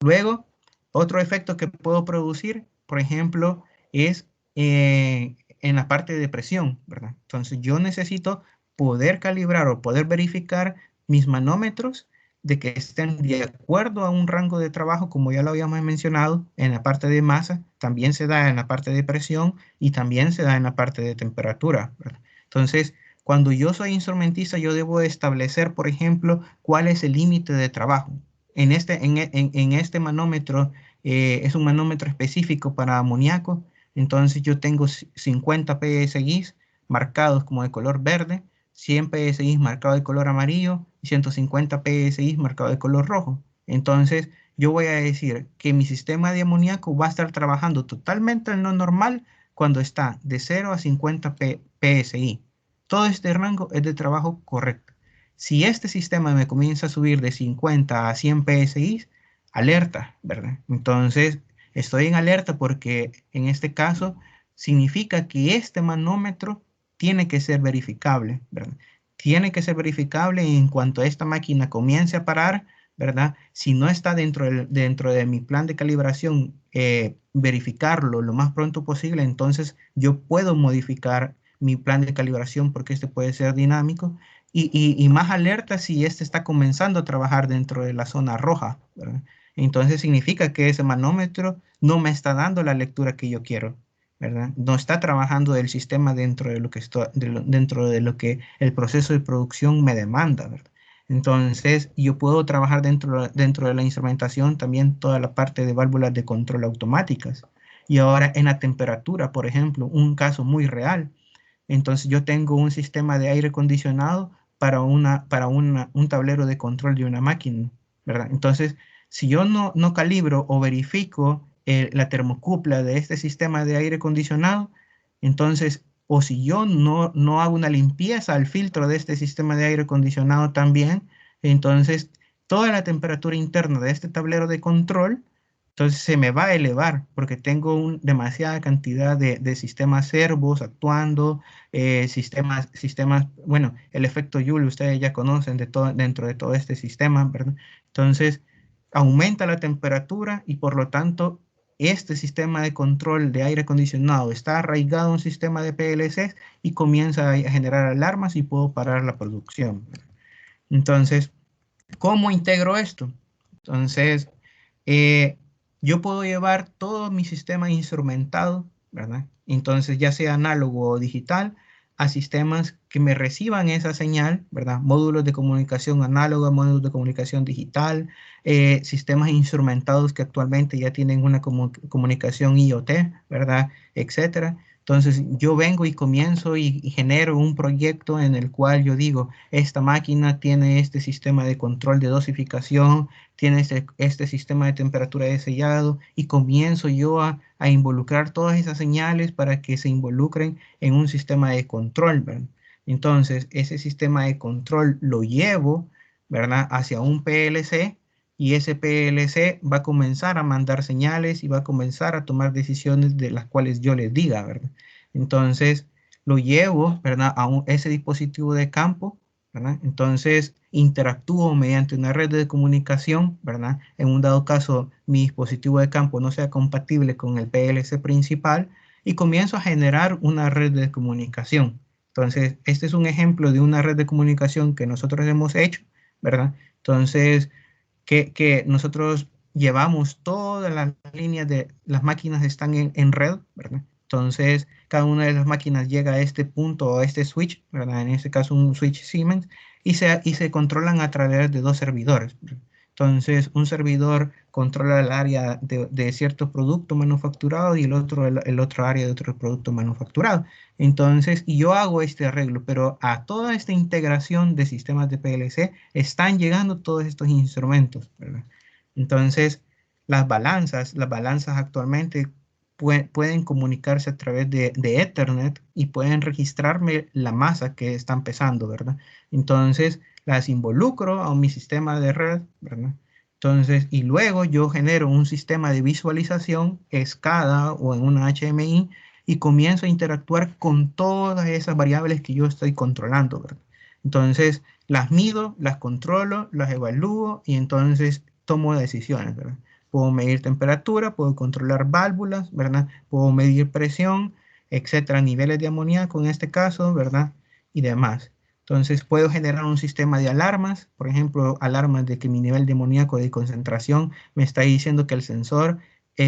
Luego, otro efecto que puedo producir, por ejemplo, es en la parte de presión, ¿verdad? Entonces, yo necesito poder calibrar o poder verificar mis manómetros de que estén de acuerdo a un rango de trabajo, como ya lo habíamos mencionado, en la parte de masa, también se da en la parte de presión y también se da en la parte de temperatura, ¿verdad? Entonces, Cuando yo soy instrumentista, yo debo establecer, por ejemplo, cuál es el límite de trabajo. En este manómetro, es un manómetro específico para amoníaco, entonces yo tengo 50 PSIs marcados como de color verde, 100 PSIs marcados de color amarillo y 150 PSIs marcados de color rojo. Entonces, yo voy a decir que mi sistema de amoníaco va a estar trabajando totalmente en lo normal cuando está de 0 a 50 PSI. Todo este rango es de trabajo correcto. Si este sistema me comienza a subir de 50 a 100 PSI, alerta, ¿verdad? Entonces, estoy en alerta porque en este caso significa que este manómetro tiene que ser verificable, ¿verdad? Tiene que ser verificable en cuanto esta máquina comience a parar, ¿verdad? Si no está dentro de mi plan de calibración, verificarlo lo más pronto posible, entonces yo puedo modificar mi plan de calibración porque este puede ser dinámico y más alerta si este está comenzando a trabajar dentro de la zona roja, ¿verdad? Entonces significa que ese manómetro no me está dando la lectura que yo quiero, ¿verdad? No está trabajando el sistema dentro de lo que dentro de lo que el proceso de producción me demanda, ¿verdad? Entonces, yo puedo trabajar dentro de la instrumentación también toda la parte de válvulas de control automáticas. Y ahora en la temperatura, por ejemplo, un caso muy real. Entonces, yo tengo un sistema de aire acondicionado un tablero de control de una máquina, ¿verdad? Entonces, si yo no calibro o verifico la termocupla de este sistema de aire acondicionado, entonces, o si yo no hago una limpieza al filtro de este sistema de aire acondicionado también, entonces toda la temperatura interna de este tablero de control, entonces se me va a elevar porque tengo demasiada cantidad de sistemas servos actuando, bueno, el efecto Joule ustedes ya conocen dentro de todo este sistema, ¿verdad? Entonces, aumenta la temperatura y por lo tanto este sistema de control de aire acondicionado está arraigado a un sistema de PLCs y comienza a generar alarmas y puedo parar la producción. Entonces, ¿cómo integro esto? Entonces, yo puedo llevar todo mi sistema instrumentado, ¿verdad? Entonces, ya sea análogo o digital, a sistemas que me reciban esa señal, ¿verdad? Módulos de comunicación análoga, módulos de comunicación digital, sistemas instrumentados que actualmente ya tienen una comunicación IoT, ¿verdad? Etcétera. Entonces, yo vengo y comienzo y genero un proyecto en el cual yo digo, esta máquina tiene este sistema de control de dosificación, tiene este sistema de temperatura de sellado y comienzo yo a involucrar todas esas señales para que se involucren en un sistema de control, ¿verdad? Entonces, ese sistema de control lo llevo, ¿verdad?, hacia un PLC y ese PLC va a comenzar a mandar señales y va a comenzar a tomar decisiones de las cuales yo les diga, ¿verdad? Entonces, lo llevo, ¿verdad?, ese dispositivo de campo, ¿verdad? Entonces, interactúo mediante una red de comunicación, ¿verdad? En un dado caso, mi dispositivo de campo no sea compatible con el PLC principal y comienzo a generar una red de comunicación. Entonces, este es un ejemplo de una red de comunicación que nosotros hemos hecho, ¿verdad? Entonces, que nosotros llevamos todas las líneas de las máquinas están en red, ¿verdad? Entonces, cada una de las máquinas llega a este punto o a este switch, ¿verdad? En este caso, un switch Siemens, y se controlan a través de dos servidores. Entonces, un servidor controla el área de cierto producto manufacturado y el otro área de otro producto manufacturado. Entonces, y yo hago este arreglo, pero a toda esta integración de sistemas de PLC están llegando todos estos instrumentos, ¿verdad? Entonces, las balanzas actualmente pueden comunicarse a través de Ethernet y pueden registrarme la masa que están pesando, ¿verdad? Entonces, las involucro a mi sistema de red, ¿verdad? Entonces, y luego yo genero un sistema de visualización SCADA o en una HMI y comienzo a interactuar con todas esas variables que yo estoy controlando, ¿verdad? Entonces, las mido, las controlo, las evalúo y entonces tomo decisiones, ¿verdad? Puedo medir temperatura, puedo controlar válvulas, ¿verdad? Puedo medir presión, etcétera, niveles de amoníaco en este caso, ¿verdad? Y demás. Entonces, puedo generar un sistema de alarmas, por ejemplo, alarmas de que mi nivel de amoníaco de concentración me está diciendo que el sensor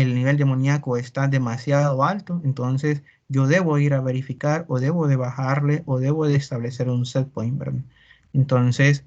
el nivel de amoníaco está demasiado alto, entonces yo debo ir a verificar o debo de bajarle o debo de establecer un set point, ¿verdad? Entonces,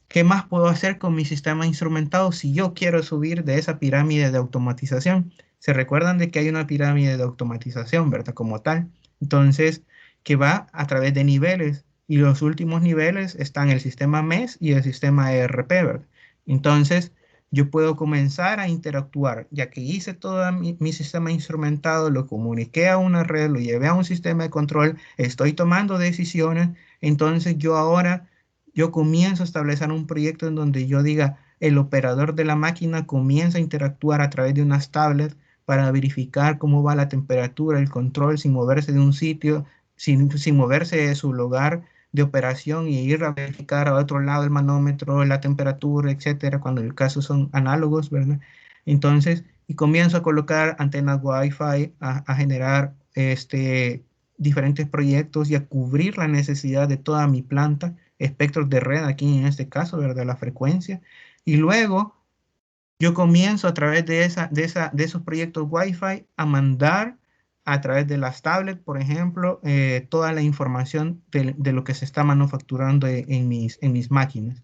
¿qué más puedo hacer con mi sistema instrumentado si yo quiero subir de esa pirámide de automatización? Se recuerdan de que hay una pirámide de automatización, ¿verdad? Como tal. Entonces, que va a través de niveles y los últimos niveles están el sistema MES y el sistema ERP, ¿verdad? Entonces, yo puedo comenzar a interactuar, ya que hice todo mi sistema instrumentado, lo comuniqué a una red, lo llevé a un sistema de control, estoy tomando decisiones, entonces yo comienzo a establecer un proyecto en donde yo diga, el operador de la máquina comienza a interactuar a través de unas tablets para verificar cómo va la temperatura, el control, sin moverse de un sitio, sin moverse de su lugar de operación y ir a verificar a otro lado el manómetro, la temperatura, etcétera, cuando el caso son análogos, ¿verdad? Entonces, y comienzo a colocar antenas Wi-Fi, a generar diferentes proyectos y a cubrir la necesidad de toda mi planta, espectros de red aquí en este caso, ¿verdad? La frecuencia. Y luego yo comienzo a través de esos proyectos Wi-Fi a mandar a través de las tablets, por ejemplo, toda la información de lo que se está manufacturando en mis máquinas.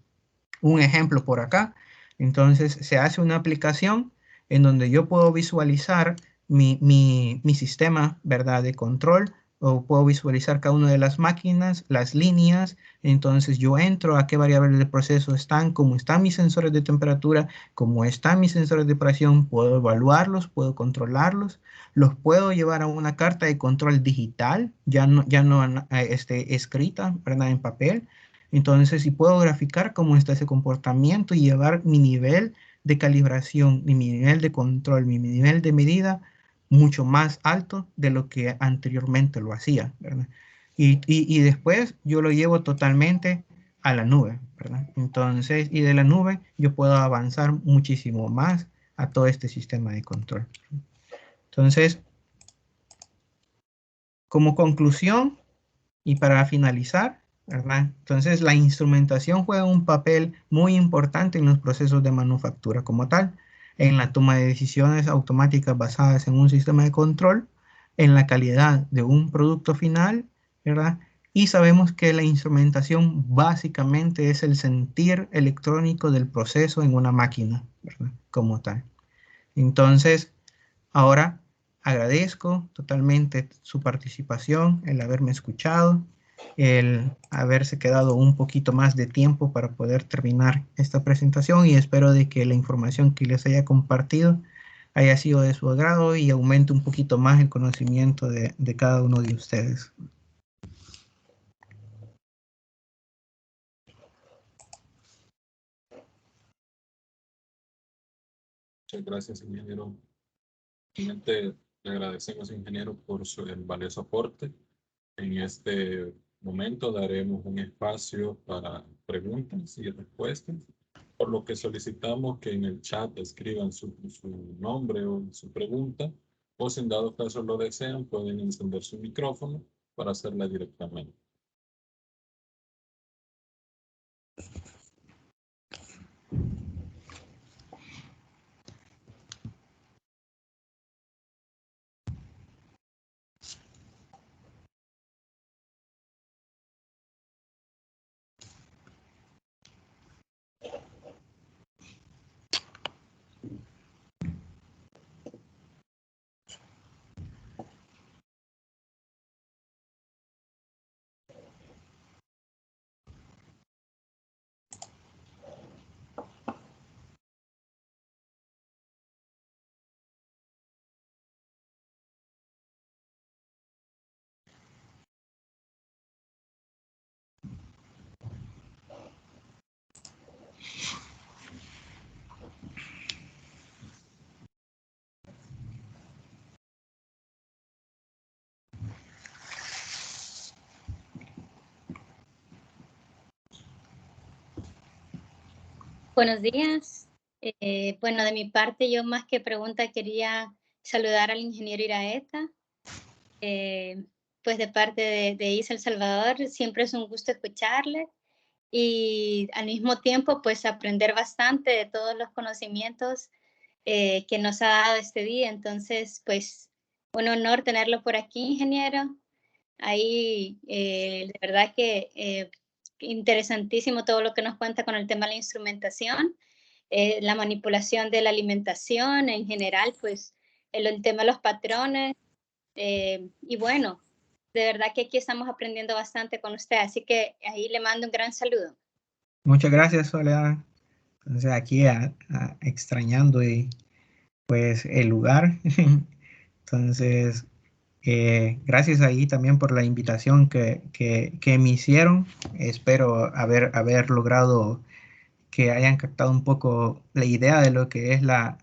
Un ejemplo por acá. Entonces se hace una aplicación en donde yo puedo visualizar mi sistema, ¿verdad? De control, o puedo visualizar cada una de las máquinas, las líneas. Entonces yo entro a qué variables de proceso están, cómo están mis sensores de temperatura, cómo están mis sensores de presión, puedo evaluarlos, puedo controlarlos, los puedo llevar a una carta de control digital, ya no escrita, ¿verdad? En papel. Entonces, si puedo graficar cómo está ese comportamiento y llevar mi nivel de calibración, y mi nivel de control, mi nivel de medida mucho más alto de lo que anteriormente lo hacía, ¿verdad? Y después yo lo llevo totalmente a la nube, ¿verdad? Entonces, y de la nube yo puedo avanzar muchísimo más a todo este sistema de control. Entonces, como conclusión y para finalizar, ¿verdad? Entonces, la instrumentación juega un papel muy importante en los procesos de manufactura como tal, en la toma de decisiones automáticas basadas en un sistema de control, en la calidad de un producto final, ¿verdad? Y sabemos que la instrumentación básicamente es el sentir electrónico del proceso en una máquina, ¿verdad? Como tal. Entonces, ahora agradezco totalmente su participación, el haberme escuchado, el haberse quedado un poquito más de tiempo para poder terminar esta presentación, y espero de que la información que les haya compartido haya sido de su agrado y aumente un poquito más el conocimiento de cada uno de ustedes. Muchas gracias, ingeniero. Realmente le agradecemos, ingeniero, por el valioso aporte. En este momento daremos un espacio para preguntas y respuestas, por lo que solicitamos que en el chat escriban su nombre o su pregunta, o si en dado caso lo desean, pueden encender su micrófono para hacerla directamente. Buenos días. Bueno, de mi parte, yo más que pregunta quería saludar al ingeniero Iraeta. Pues de parte de ISA El Salvador, siempre es un gusto escucharle y al mismo tiempo pues aprender bastante de todos los conocimientos que nos ha dado este día. Entonces, pues, un honor tenerlo por aquí, ingeniero. Ahí, de verdad que interesantísimo todo lo que nos cuenta con el tema de la instrumentación, la manipulación de la alimentación en general, pues el tema de los patrones. Y bueno, de verdad que aquí estamos aprendiendo bastante con usted, así que ahí le mando un gran saludo. Muchas gracias, Soledad. Entonces aquí extrañando pues el lugar. Entonces, gracias ahí también por la invitación que me hicieron. Espero haber logrado que hayan captado un poco la idea de lo que es la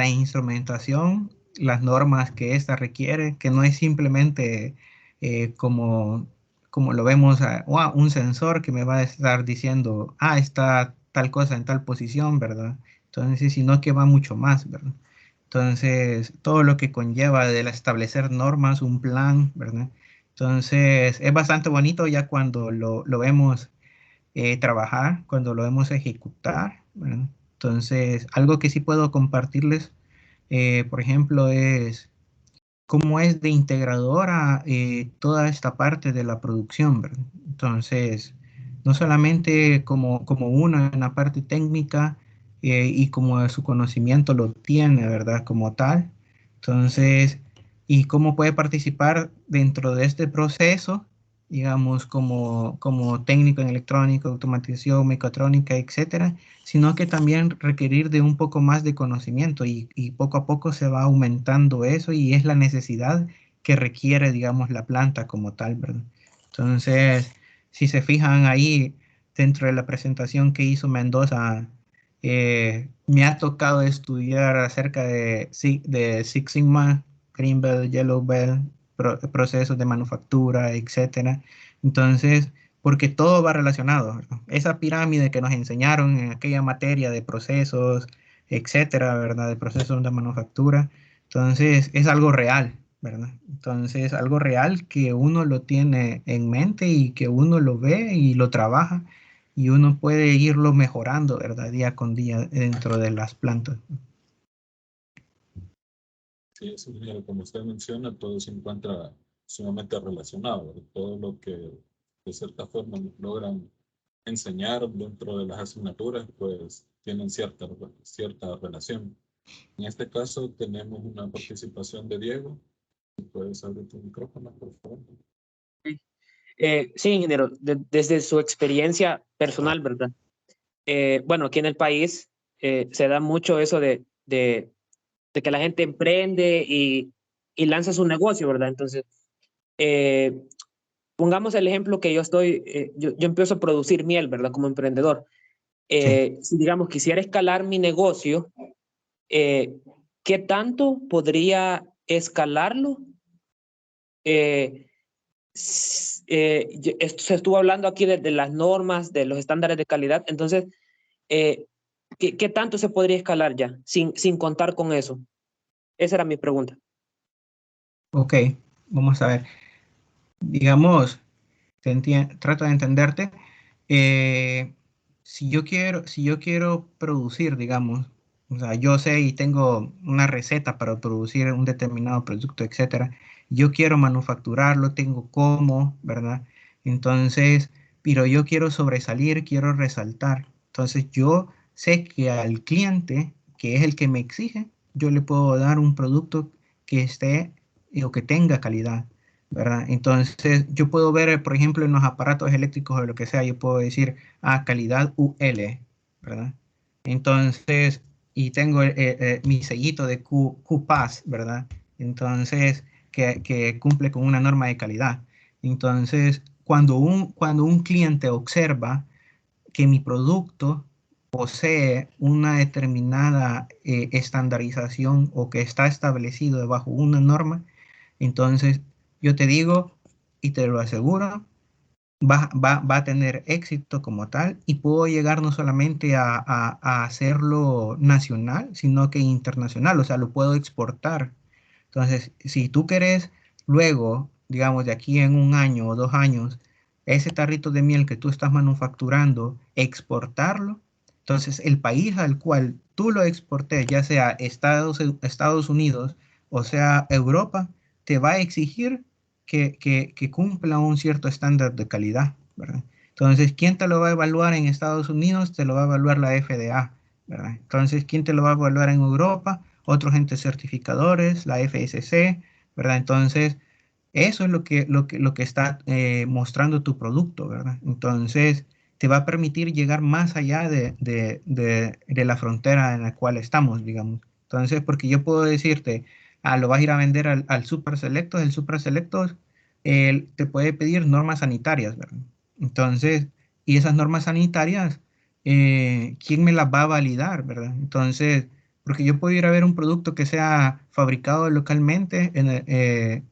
instrumentación, las normas que ésta requiere, que no es simplemente como lo vemos, un sensor que me va a estar diciendo, está tal cosa en tal posición, ¿verdad? Entonces, sino que va mucho más, ¿verdad? Entonces, todo lo que conlleva de establecer normas, un plan, ¿verdad? Entonces, es bastante bonito ya cuando lo vemos trabajar, cuando lo vemos ejecutar, ¿verdad? Entonces, algo que sí puedo compartirles, por ejemplo, es cómo es de integradora toda esta parte de la producción, ¿verdad? Entonces, no solamente como uno en la parte técnica y como su conocimiento lo tiene, ¿verdad? Como tal. Entonces, y cómo puede participar dentro de este proceso, digamos, como técnico en electrónica, automatización, mecatrónica, etcétera, sino que también requerir de un poco más de conocimiento y poco a poco se va aumentando eso y es la necesidad que requiere, digamos, la planta como tal, ¿verdad? Entonces, si se fijan ahí dentro de la presentación que hizo Mendoza, me ha tocado estudiar acerca de Six Sigma, Green Belt, Yellow Belt, procesos de manufactura, etcétera. Entonces, porque todo va relacionado, ¿verdad? Esa pirámide que nos enseñaron en aquella materia de procesos, etcétera, ¿verdad? De procesos de manufactura. Entonces, es algo real, ¿verdad? Entonces, algo real que uno lo tiene en mente y que uno lo ve y lo trabaja y uno puede irlo mejorando, ¿verdad? Día con día dentro de las plantas. Sí, sí, ingeniero, como usted menciona, todo se encuentra sumamente relacionado, ¿verdad? Todo lo que de cierta forma nos logran enseñar dentro de las asignaturas, pues tienen cierta relación. En este caso tenemos una participación de Diego. ¿Puedes abrir tu micrófono, por favor? Sí, ingeniero, desde su experiencia personal, ¿verdad? Bueno, aquí en el país se da mucho eso de que la gente emprende y lanza su negocio, ¿verdad? Entonces, eh, pongamos el ejemplo que yo empiezo a producir miel, ¿verdad? Como emprendedor. Sí. Si, digamos, quisiera escalar mi negocio, eh, ¿qué tanto podría escalarlo? Esto se estuvo hablando aquí de las normas, de los estándares de calidad. Entonces, ¿qué tanto se podría escalar ya sin contar con eso? Esa era mi pregunta. Ok, vamos a ver. Digamos, trato de entenderte. Eh, si yo quiero producir, digamos, o sea, yo sé y tengo una receta para producir un determinado producto, etcétera. Yo quiero manufacturarlo, tengo cómo, ¿verdad? Entonces, pero yo quiero sobresalir, quiero resaltar. Entonces, yo sé que al cliente, que es el que me exige, yo le puedo dar un producto que esté o que tenga calidad. ¿Verdad? Entonces, yo puedo ver, por ejemplo, en los aparatos eléctricos o lo que sea, yo puedo decir, calidad UL, ¿verdad? Entonces, y tengo mi sellito de QPAS, ¿verdad? Entonces, que cumple con una norma de calidad. Entonces, cuando un cliente observa que mi producto posee una determinada estandarización o que está establecido bajo una norma, entonces yo te digo y te lo aseguro, va a tener éxito como tal y puedo llegar no solamente a hacerlo nacional, sino que internacional, o sea, lo puedo exportar. Entonces, si tú quieres luego, digamos, de aquí en un año o 2 años, ese tarrito de miel que tú estás manufacturando, exportarlo, Entonces, el país al cual tú lo exportes, ya sea Estados Unidos o sea Europa, te va a exigir que cumpla un cierto estándar de calidad, ¿verdad? Entonces, ¿quién te lo va a evaluar en Estados Unidos? Te lo va a evaluar la FDA, ¿verdad? Entonces, ¿quién te lo va a evaluar en Europa? Otros entes certificadores, la FSC, ¿verdad? Entonces, eso es lo que está mostrando tu producto, ¿verdad? Entonces, te va a permitir llegar más allá de la frontera en la cual estamos, digamos. Entonces, porque yo puedo decirte, lo vas a ir a vender al Super Selectos, el Super Selectos él te puede pedir normas sanitarias, ¿verdad? Entonces, y esas normas sanitarias, ¿quién me las va a validar, ¿verdad? Entonces, porque yo puedo ir a ver un producto que sea fabricado localmente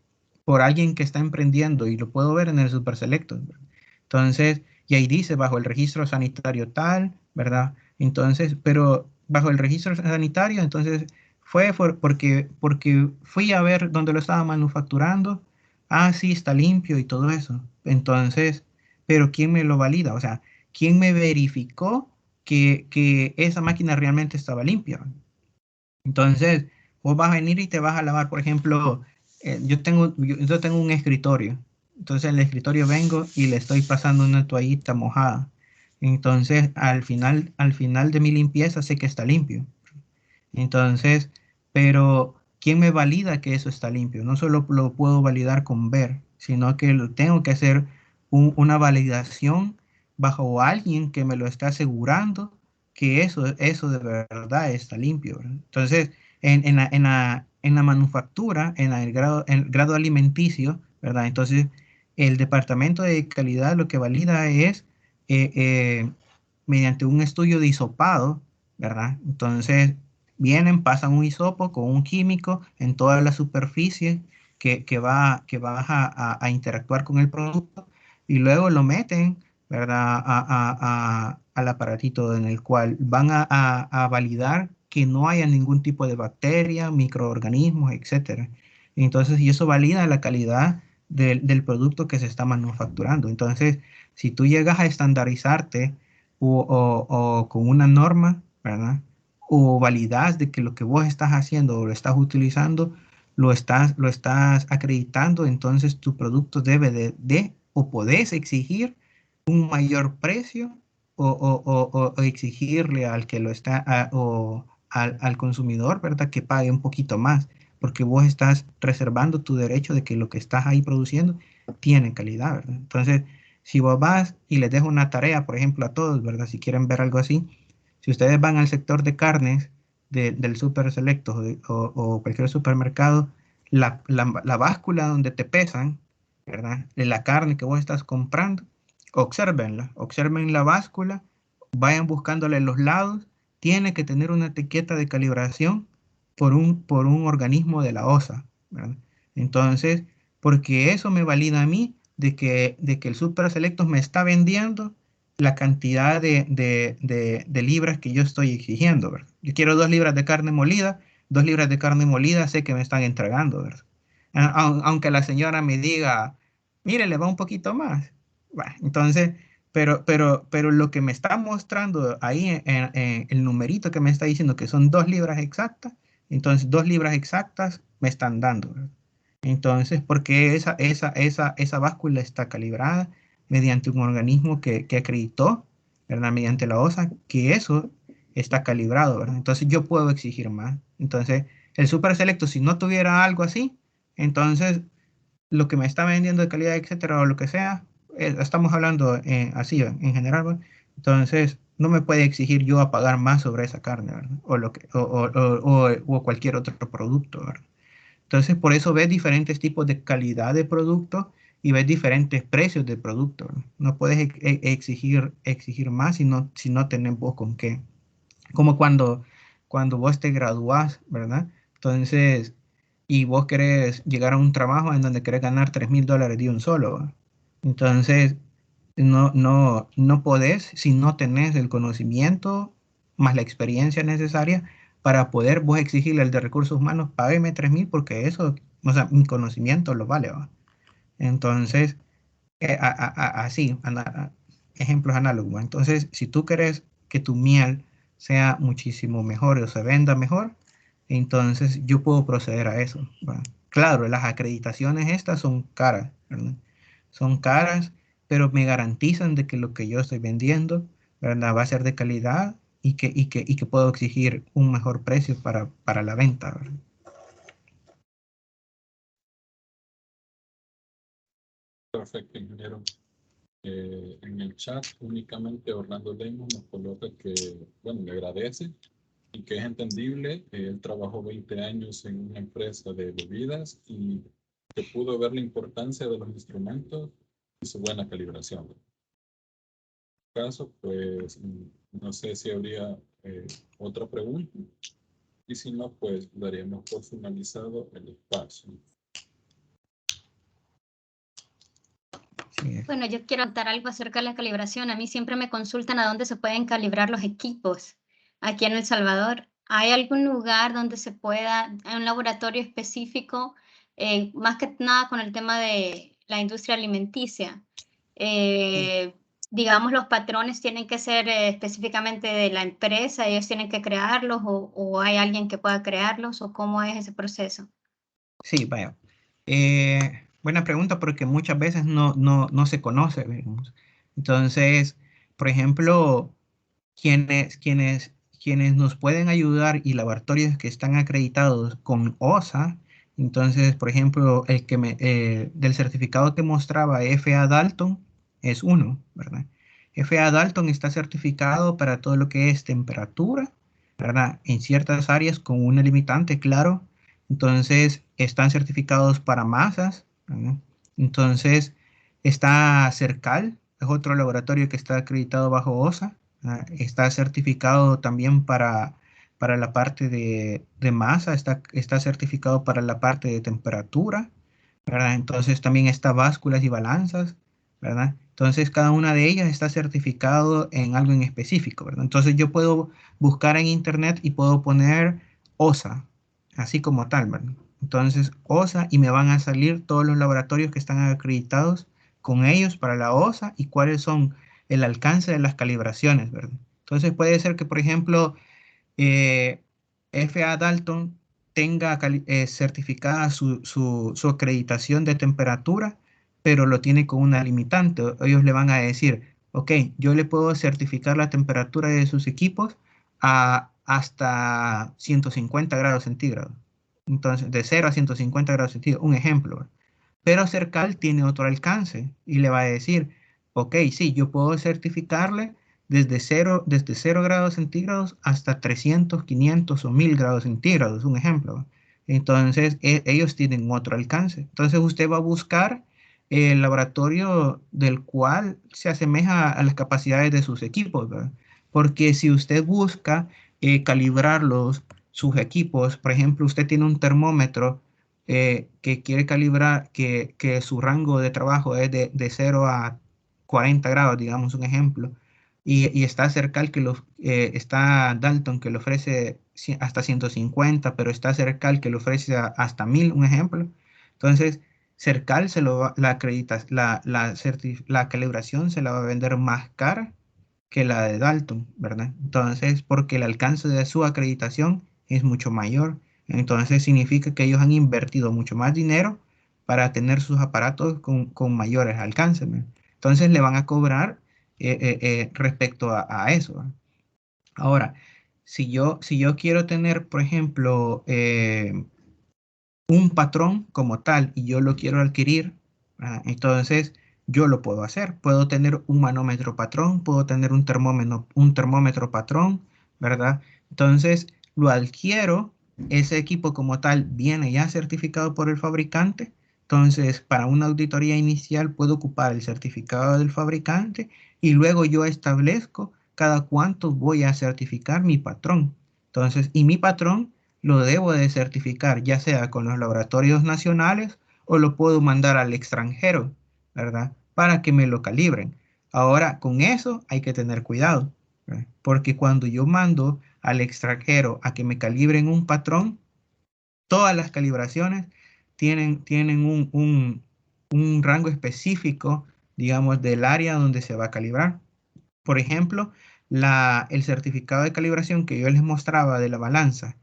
por alguien que está emprendiendo y lo puedo ver en el Super Selectos, ¿verdad? Entonces, y ahí dice bajo el registro sanitario tal, ¿verdad? Entonces, pero bajo el registro sanitario, entonces porque fui a ver dónde lo estaba manufacturando. Ah, sí, está limpio y todo eso. Entonces, pero ¿quién me lo valida? O sea, ¿quién me verificó que esa máquina realmente estaba limpia? Entonces, vos vas a venir y te vas a lavar, por ejemplo, yo tengo un escritorio. Entonces, en el escritorio vengo y le estoy pasando una toallita mojada. Entonces, al final de mi limpieza sé que está limpio. Entonces, pero ¿quién me valida que eso está limpio? No solo lo puedo validar con ver, sino que lo tengo que hacer una validación bajo alguien que me lo está asegurando que eso de verdad está limpio, ¿verdad? Entonces, en la manufactura, en el grado alimenticio, ¿verdad? Entonces, el departamento de calidad lo que valida es eh, eh, mediante un estudio de hisopado, ¿verdad? Entonces, vienen, pasan un hisopo con un químico en toda la superficie que va a interactuar con el producto y luego lo meten, ¿verdad? Al aparatito en el cual van a validar que no haya ningún tipo de bacteria, microorganismos, etcétera. Entonces, y eso valida la calidad del producto que se está manufacturando. Entonces, si tú llegas a estandarizarte o con una norma, ¿verdad? O validas de que lo que vos estás haciendo o lo estás utilizando, lo estás acreditando, entonces tu producto debe o podés exigir un mayor precio o exigirle al que lo está o al consumidor, ¿verdad? Que pague un poquito más, porque vos estás reservando tu derecho de que lo que estás ahí produciendo tiene calidad, ¿verdad? Entonces, si vos vas y les dejo una tarea, por ejemplo, a todos, ¿verdad? Si quieren ver algo así, si ustedes van al sector de carnes del Super Selectos o cualquier supermercado, la báscula donde te pesan, ¿verdad? De la carne que vos estás comprando, observen la báscula, vayan buscándole los lados, tiene que tener una etiqueta de calibración por un organismo de la OSA, ¿verdad? Entonces, porque eso me valida a mí de que el Super Selectos me está vendiendo la cantidad de libras que yo estoy exigiendo, ¿verdad? Yo quiero 2 libras de carne molida, 2 libras de carne molida sé que me están entregando, ¿verdad? Aunque la señora me diga, mire, le va un poquito más. Bueno, entonces, pero lo que me está mostrando ahí en el numerito que me está diciendo que son 2 libras exactas, entonces 2 libras exactas me están dando, ¿verdad? Entonces, porque esa báscula está calibrada mediante un organismo que acreditó, ¿verdad? Mediante la OSA, que eso está calibrado, ¿verdad? Entonces yo puedo exigir más. Entonces, el Super Selecto, si no tuviera algo así, entonces lo que me está vendiendo de calidad, etcétera, o lo que sea, estamos hablando así en general, ¿verdad? Entonces, no me puede exigir yo a pagar más sobre esa carne, ¿verdad? O cualquier otro producto, ¿verdad? Entonces, por eso ves diferentes tipos de calidad de producto y ves diferentes precios de producto, ¿no? No puedes exigir más si no tenés vos con qué. Como cuando vos te gradúas, ¿verdad? Entonces, y vos querés llegar a un trabajo en donde querés ganar $3,000 de un solo, ¿va? Entonces, no podés si no tenés el conocimiento más la experiencia necesaria para poder vos exigirle al de recursos humanos, págueme 3,000 porque eso, o sea, mi conocimiento lo vale, ¿va? Entonces, así, ejemplos análogos. Entonces, si tú querés que tu miel sea muchísimo mejor o se venda mejor, entonces yo puedo proceder a eso, ¿verdad? Claro, las acreditaciones estas son caras, ¿verdad? Son caras, pero me garantizan de que lo que yo estoy vendiendo, ¿verdad? Va a ser de calidad y que puedo exigir un mejor precio para la venta, ¿verdad? Perfecto, ingeniero. En el chat únicamente Orlando Lemos nos coloca que, bueno, le agradece y que es entendible. Él trabajó 20 años en una empresa de bebidas y que pudo ver la importancia de los instrumentos y su buena calibración. En este caso, pues, no sé si habría otra pregunta y si no, pues daríamos por finalizado el espacio. Sí. Bueno, yo quiero contar algo acerca de la calibración. A mí siempre me consultan a dónde se pueden calibrar los equipos aquí en El Salvador. ¿Hay algún lugar donde se pueda, hay un laboratorio específico, más que nada con el tema de la industria alimenticia? Digamos, los patrones tienen que ser específicamente de la empresa, ellos tienen que crearlos o hay alguien que pueda crearlos o cómo es ese proceso. Sí, vaya. Buena pregunta porque muchas veces no se conoce, digamos. Entonces, por ejemplo, quienes nos pueden ayudar y laboratorios que están acreditados con OSA, entonces, por ejemplo, del certificado que mostraba FA Dalton es uno, ¿verdad? FA Dalton está certificado para todo lo que es temperatura, ¿verdad? En ciertas áreas con una limitante, claro. Entonces, están certificados para masas, ¿verdad? Entonces, está CERCAL, es otro laboratorio que está acreditado bajo OSA. Está certificado también para la parte de masa, está certificado para la parte de temperatura, ¿verdad? Entonces también está básculas y balanzas, ¿verdad? Entonces cada una de ellas está certificado en algo en específico, ¿verdad? Entonces yo puedo buscar en internet y puedo poner OSA, así como tal, ¿verdad? Entonces OSA y me van a salir todos los laboratorios que están acreditados con ellos para la OSA y cuáles son el alcance de las calibraciones, ¿verdad? Entonces puede ser que, por ejemplo, FA Dalton tenga certificada su acreditación de temperatura, pero lo tiene con una limitante. Ellos le van a decir, ok, yo le puedo certificar la temperatura de sus equipos hasta 150 grados centígrados. Entonces, de 0 a 150 grados centígrados, un ejemplo, ¿verdad? Pero CERCAL tiene otro alcance y le va a decir, ok, sí, yo puedo certificarle desde 0 grados centígrados hasta 300, 500 o 1000 grados centígrados, un ejemplo. Entonces, ellos tienen otro alcance. Entonces, usted va a buscar el laboratorio del cual se asemeja a las capacidades de sus equipos, ¿verdad? Porque si usted busca sus equipos, por ejemplo, usted tiene un termómetro que quiere calibrar, que su rango de trabajo es de 0 a 40 grados, digamos un ejemplo, y está CERCAL está Dalton que le ofrece hasta 150, pero está CERCAL que le ofrece hasta 1000, un ejemplo. Entonces, CERCAL la calibración se la va a vender más cara que la de Dalton, ¿verdad? Entonces, porque el alcance de su acreditación es mucho mayor. Entonces, significa que ellos han invertido mucho más dinero para tener sus aparatos con mayores alcances, ¿verdad? Entonces, le van a cobrar respecto a eso, ¿verdad? Ahora, si yo quiero tener, por ejemplo, un patrón como tal y yo lo quiero adquirir, entonces yo lo puedo hacer. Puedo tener un manómetro patrón, puedo tener un termómetro patrón, ¿verdad? Entonces lo adquiero, ese equipo como tal viene ya certificado por el fabricante. Entonces, para una auditoría inicial puedo ocupar el certificado del fabricante y luego yo establezco cada cuánto voy a certificar mi patrón. Entonces, y mi patrón lo debo de certificar, ya sea con los laboratorios nacionales o lo puedo mandar al extranjero, ¿verdad? Para que me lo calibren. Ahora, con eso hay que tener cuidado, ¿verdad? Porque cuando yo mando al extranjero a que me calibren un patrón, todas las calibraciones tienen un rango específico, digamos, del área donde se va a calibrar. Por ejemplo, el certificado de calibración que yo les mostraba de la balanza,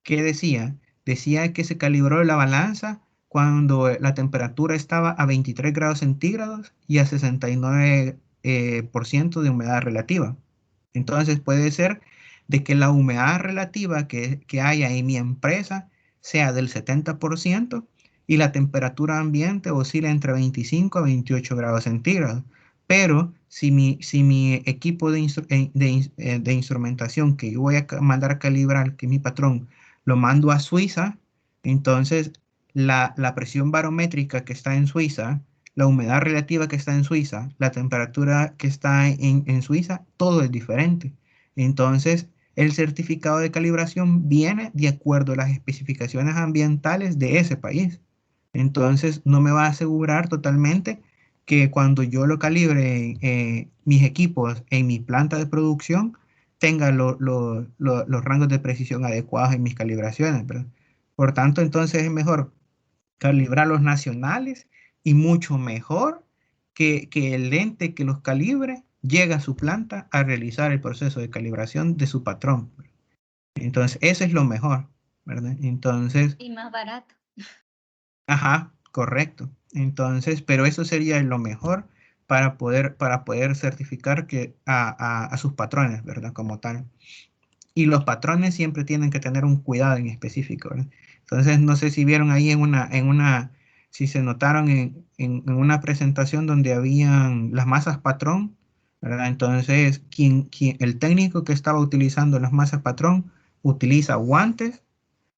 ¿qué decía? Decía que se calibró la balanza cuando la temperatura estaba a 23 grados centígrados y a 69% por ciento de humedad relativa. Entonces puede ser de que la humedad relativa que haya en mi empresa sea del 70% y la temperatura ambiente oscila entre 25 a 28 grados centígrados. Pero si mi equipo de instrumentación que yo voy a mandar a calibrar, que mi patrón, lo mando a Suiza, entonces la presión barométrica que está en Suiza, la humedad relativa que está en Suiza, la temperatura que está en Suiza, todo es diferente. Entonces, el certificado de calibración viene de acuerdo a las especificaciones ambientales de ese país. Entonces, no me va a asegurar totalmente que cuando yo lo calibre mis equipos en mi planta de producción, tenga los rangos de precisión adecuados en mis calibraciones, ¿verdad? Por tanto, entonces es mejor calibrar los nacionales y mucho mejor que el ente que los calibre llegue a su planta a realizar el proceso de calibración de su patrón. Entonces, eso es lo mejor, ¿verdad? Entonces, Y más barato. ajá, correcto. Entonces, pero eso sería lo mejor para poder certificar que a sus patrones, ¿verdad? Como tal. Y los patrones siempre tienen que tener un cuidado en específico, ¿verdad? Entonces, no sé si vieron ahí si se notaron en una presentación donde habían las masas patrón, ¿verdad? Entonces, el técnico que estaba utilizando las masas patrón utiliza guantes,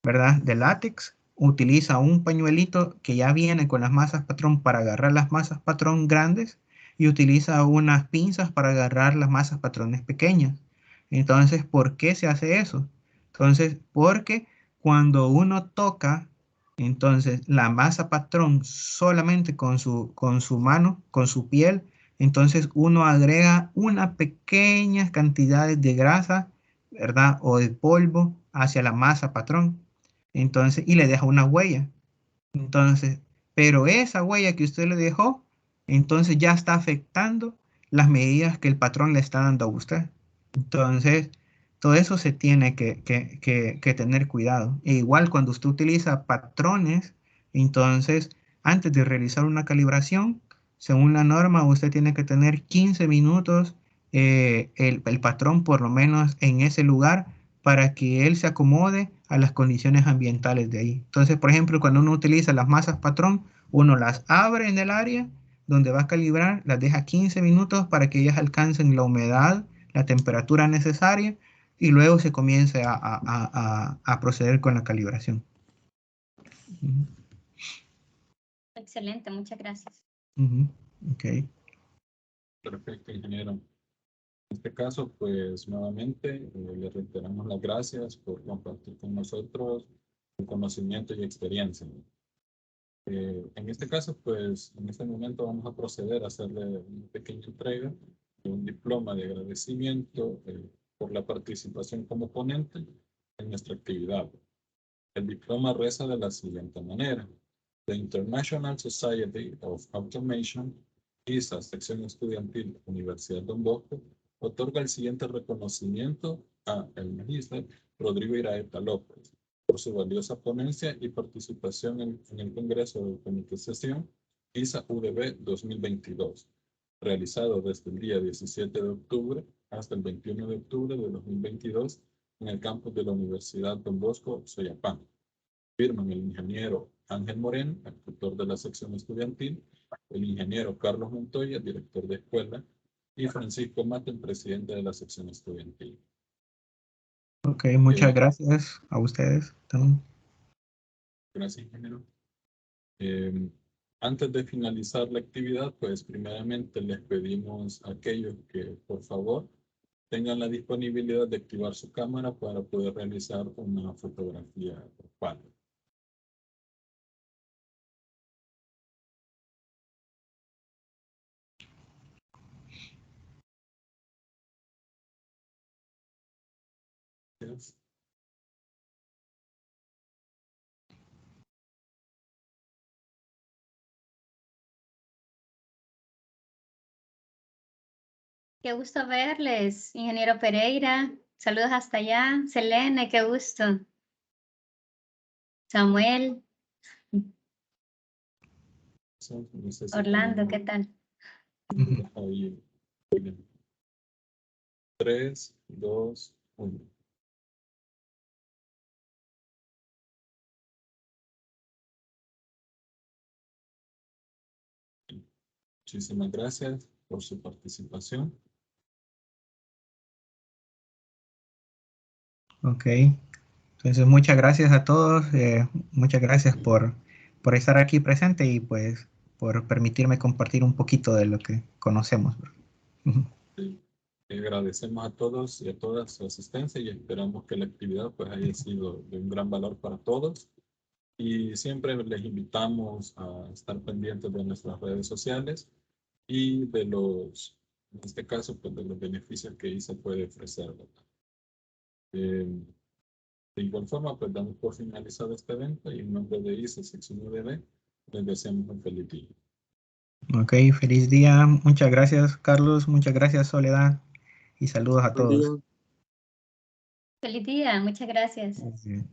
¿verdad? De látex, utiliza un pañuelito que ya viene con las masas patrón para agarrar las masas patrón grandes y utiliza unas pinzas para agarrar las masas patrones pequeñas. Entonces, ¿por qué se hace eso? Entonces, porque cuando uno toca, entonces la masa patrón solamente con su mano, con su piel, entonces uno agrega una pequeña cantidad de grasa, ¿verdad? O de polvo hacia la masa patrón. Entonces, y le deja una huella. Entonces, pero esa huella que usted le dejó, entonces ya está afectando las medidas que el patrón le está dando a usted. Entonces, todo eso se tiene que tener cuidado. E igual cuando usted utiliza patrones, entonces, antes de realizar una calibración, según la norma, usted tiene que tener 15 minutos el patrón por lo menos en ese lugar para que él se acomode a las condiciones ambientales de ahí. Entonces, por ejemplo, cuando uno utiliza las masas patrón, uno las abre en el área donde va a calibrar, las deja 15 minutos para que ellas alcancen la humedad, la temperatura necesaria y luego se comience a proceder con la calibración. Excelente, muchas gracias. Ok. Perfecto, ingeniero. En este caso, pues nuevamente le reiteramos las gracias por compartir con nosotros su conocimiento y experiencia. En este caso, pues en este momento vamos a proceder a hacerle una pequeña entrega de un diploma de agradecimiento por la participación como ponente en nuestra actividad. El diploma reza de la siguiente manera. The International Society of Automation, ISA, sección estudiantil, Universidad Don Bosco, otorga el siguiente reconocimiento a el magíster Rodrigo Iraeta López por su valiosa ponencia y participación en el Congreso de Automatización ISA UDB 2022, realizado desde el día 17 de octubre hasta el 21 de octubre de 2022 en el campus de la Universidad Don Bosco, Soyapango. Firman el ingeniero Ángel Moreno, el tutor de la sección estudiantil, el ingeniero Carlos Montoya, director de escuela, y Francisco Mata, el presidente de la sección estudiantil. Ok, muchas gracias a ustedes también. Gracias, ingeniero. Antes de finalizar la actividad, pues primeramente les pedimos a aquellos que, por favor, tengan la disponibilidad de activar su cámara para poder realizar una fotografía grupal. Gracias. Qué gusto verles, ingeniero Pereira. Saludos hasta allá. Selene, qué gusto. Samuel, No sé si Orlando, tenemos ¿qué tal? ahí. 3, 2, 1. Muchísimas gracias por su participación. Ok. Entonces, muchas gracias a todos. Muchas gracias por estar aquí presente y pues por permitirme compartir un poquito de lo que conocemos. Sí. Agradecemos a todos y a todas su asistencia y esperamos que la actividad pues haya sido de un gran valor para todos. Y siempre les invitamos a estar pendientes de nuestras redes sociales y de los, en este caso, pues de los beneficios que ISA puede ofrecer, ¿verdad? De igual forma, pues damos por finalizado este evento y en nombre de ISA sección 9B, les deseamos un feliz día. Ok, feliz día. Muchas gracias, Carlos. Muchas gracias, Soledad. Y saludos a Buen todos. día. Feliz día, muchas gracias. Sí.